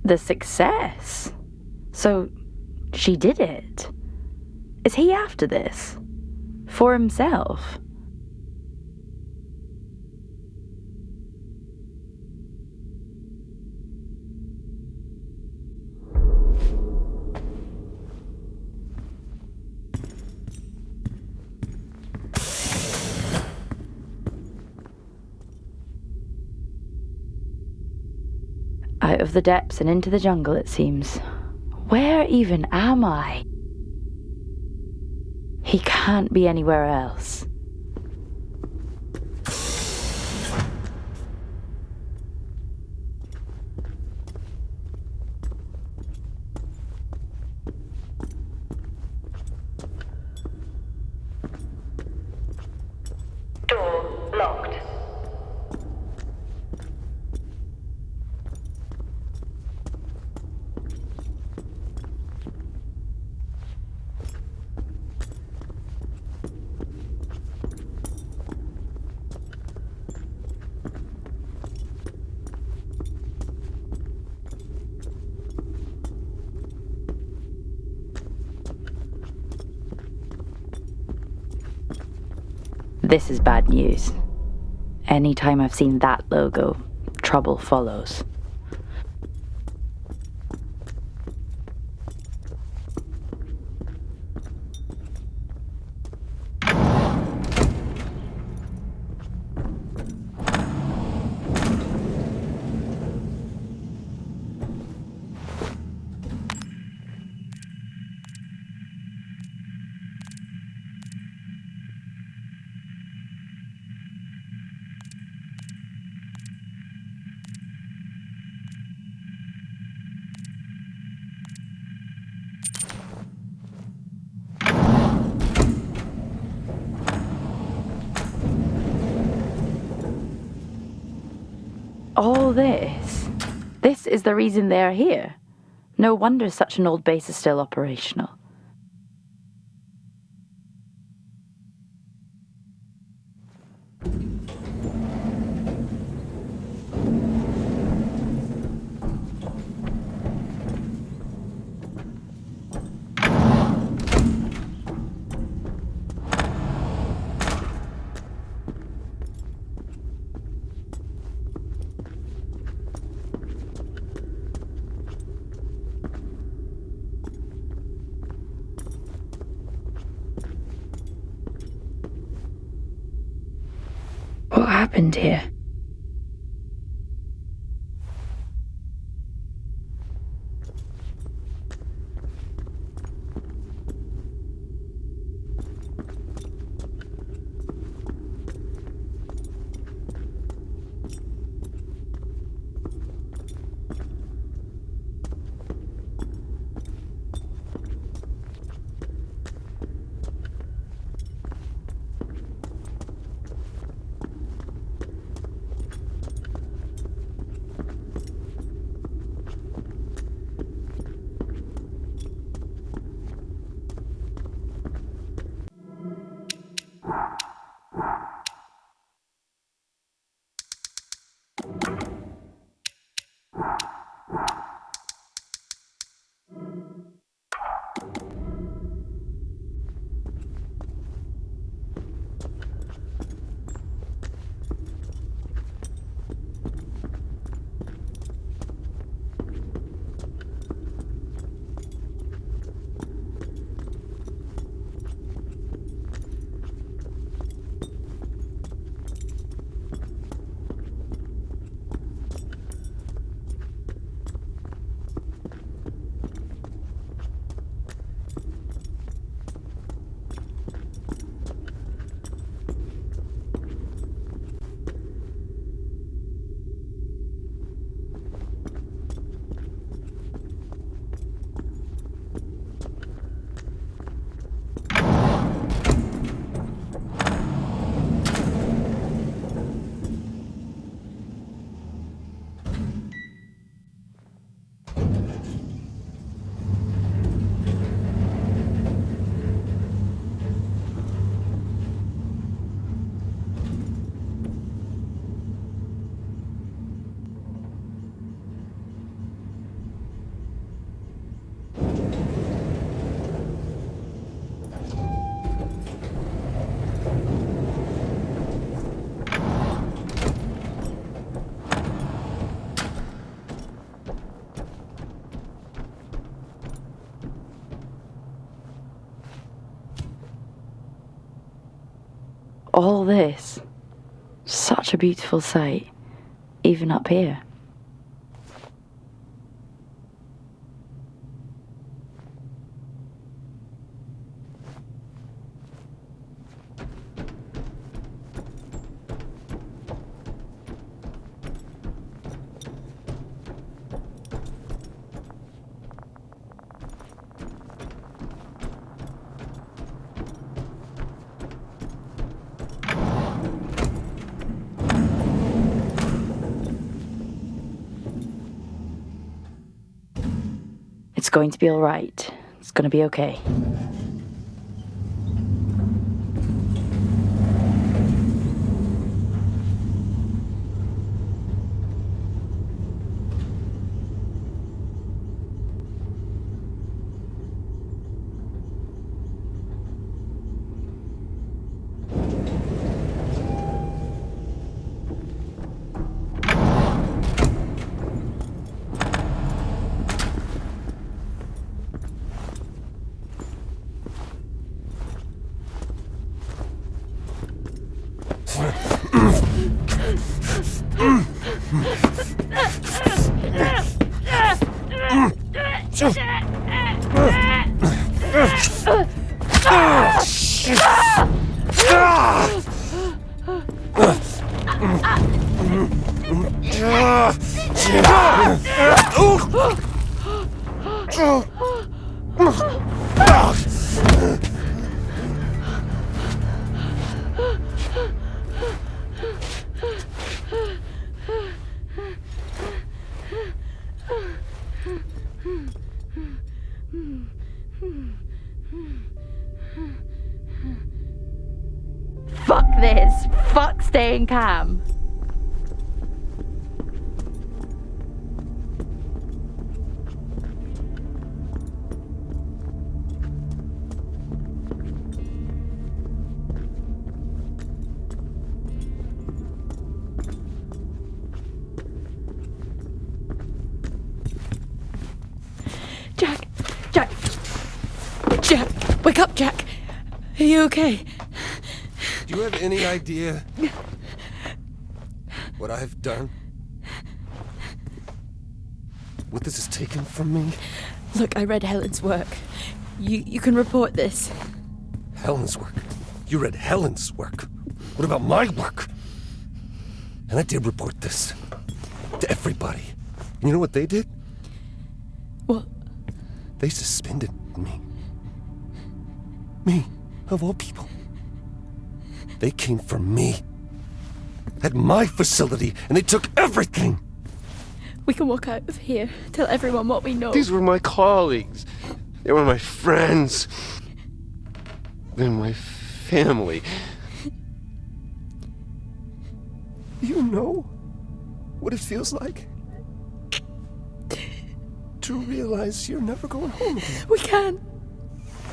The success? So, she did it? Is he after this? For himself? Out of the depths and into the jungle, it seems. Where even am I? He can't be anywhere else. Door locked. This is bad news. Anytime I've seen that logo, trouble follows. All this? This is the reason they are here. No wonder such an old base is still operational. What happened here? all this. Such a beautiful sight, even up here. It's going to be all right. It's going to be okay. Fuck this. Fuck staying calm. Jack! Wake up, Jack! Are you okay? Do you have any idea what I've done? What this has taken from me? Look, I read Helen's work. You can report this. Helen's work? You read Helen's work? What about my work? And I did report this to everybody. And you know what they did? What? They suspended me. Me, of all people. They came for me. At my facility, and they took everything. We can walk out of here, tell everyone what we know. These were my colleagues. They were my friends. They're my family. You know what it feels like to realize you're never going home again. We can.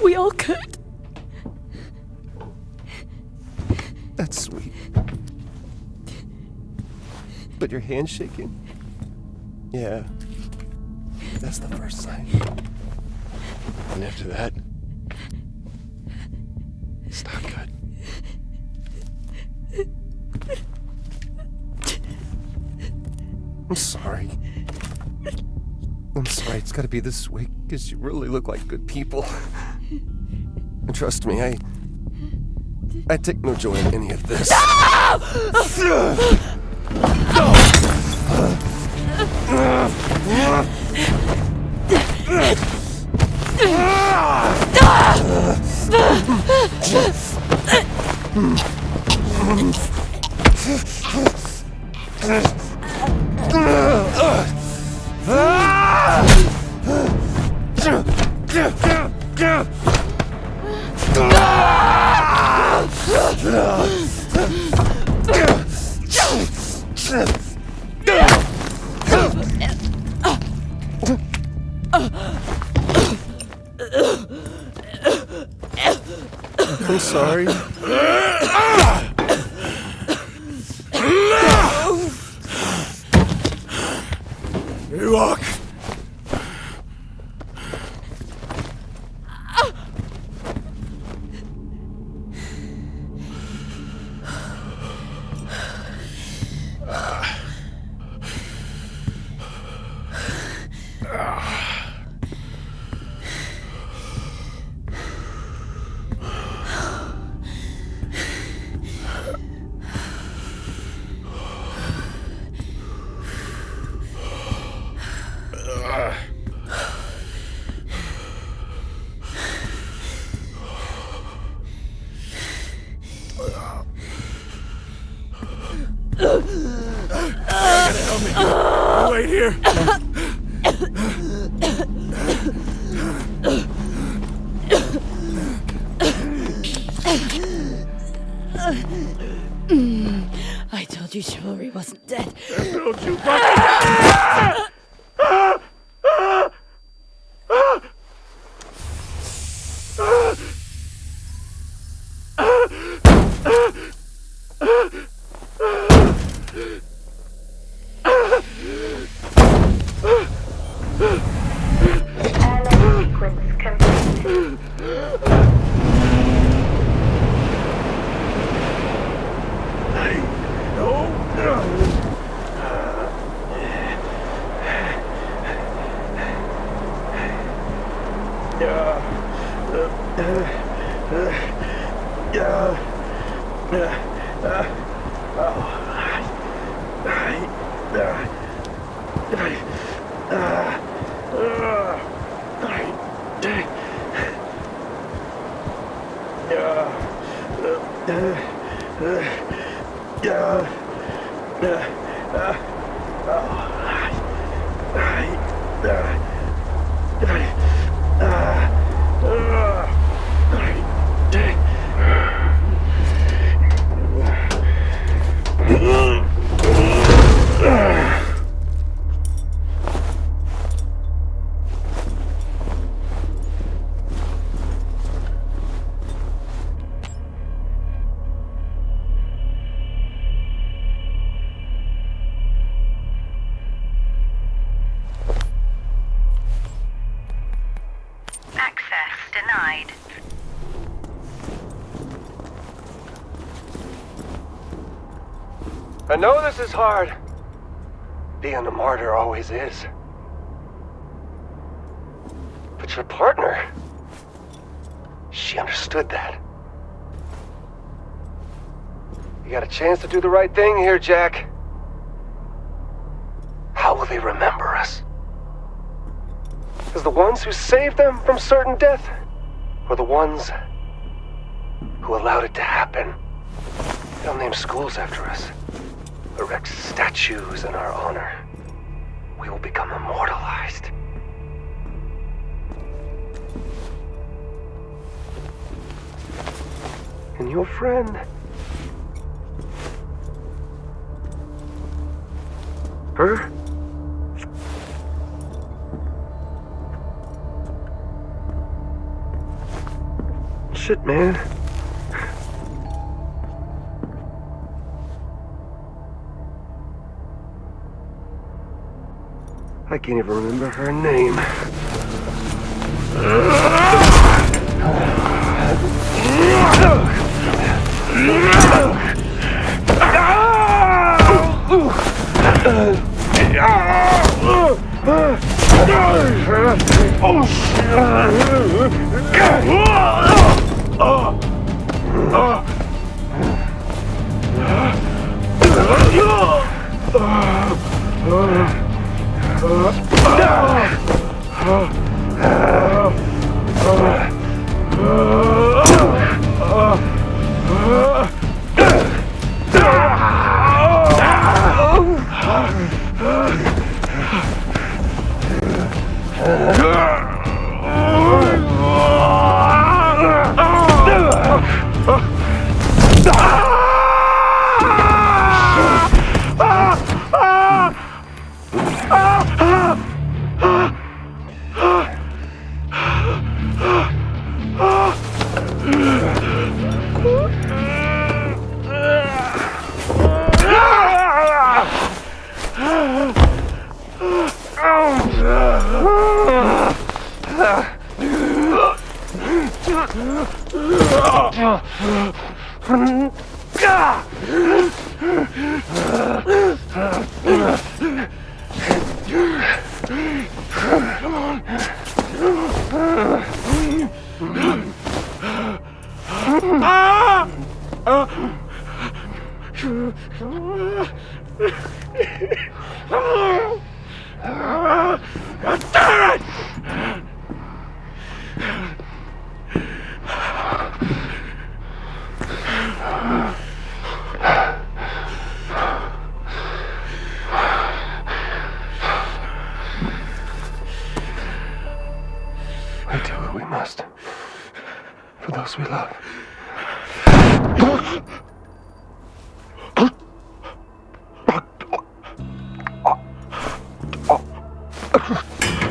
We all could. That's sweet. But your hand's shaking? Yeah. That's the first sign. And after that, it's not good. I'm sorry. I'm sorry it's gotta be this way, because you really look like good people. And trust me, I take no joy in any of this. I'm sorry. You walk. gotta help me. I'll wait here. I told you chivalry wasn't dead. Don't you fucking... Denied. I know this is hard. Being a martyr always is. But your partner, she understood that. You got a chance to do the right thing here, Jack. How will they remember us? As the ones who saved them from certain death? Or the ones who allowed it to happen? They'll name schools after us. Erect statues in our honor. We will become immortalized. And your friend... her? Shit, man. I can't even remember her name. those we love.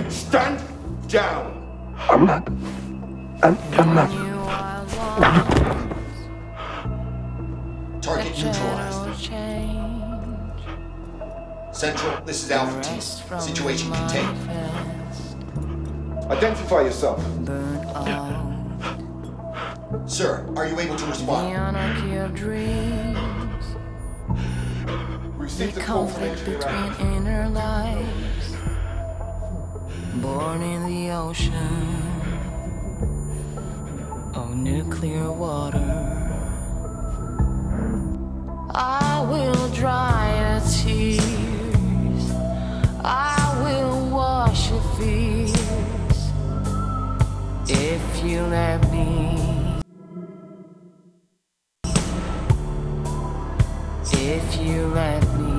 Stand down! I'm not. Target neutralized. Central, this is Alpha Team. Situation contained. Identify yourself. Sir, are you able to respond? Receive the call from engineer Alpha. Inner lives, born in the ocean of nuclear water. I will dry your tears, I will wash your fears, if you let me. If you let me.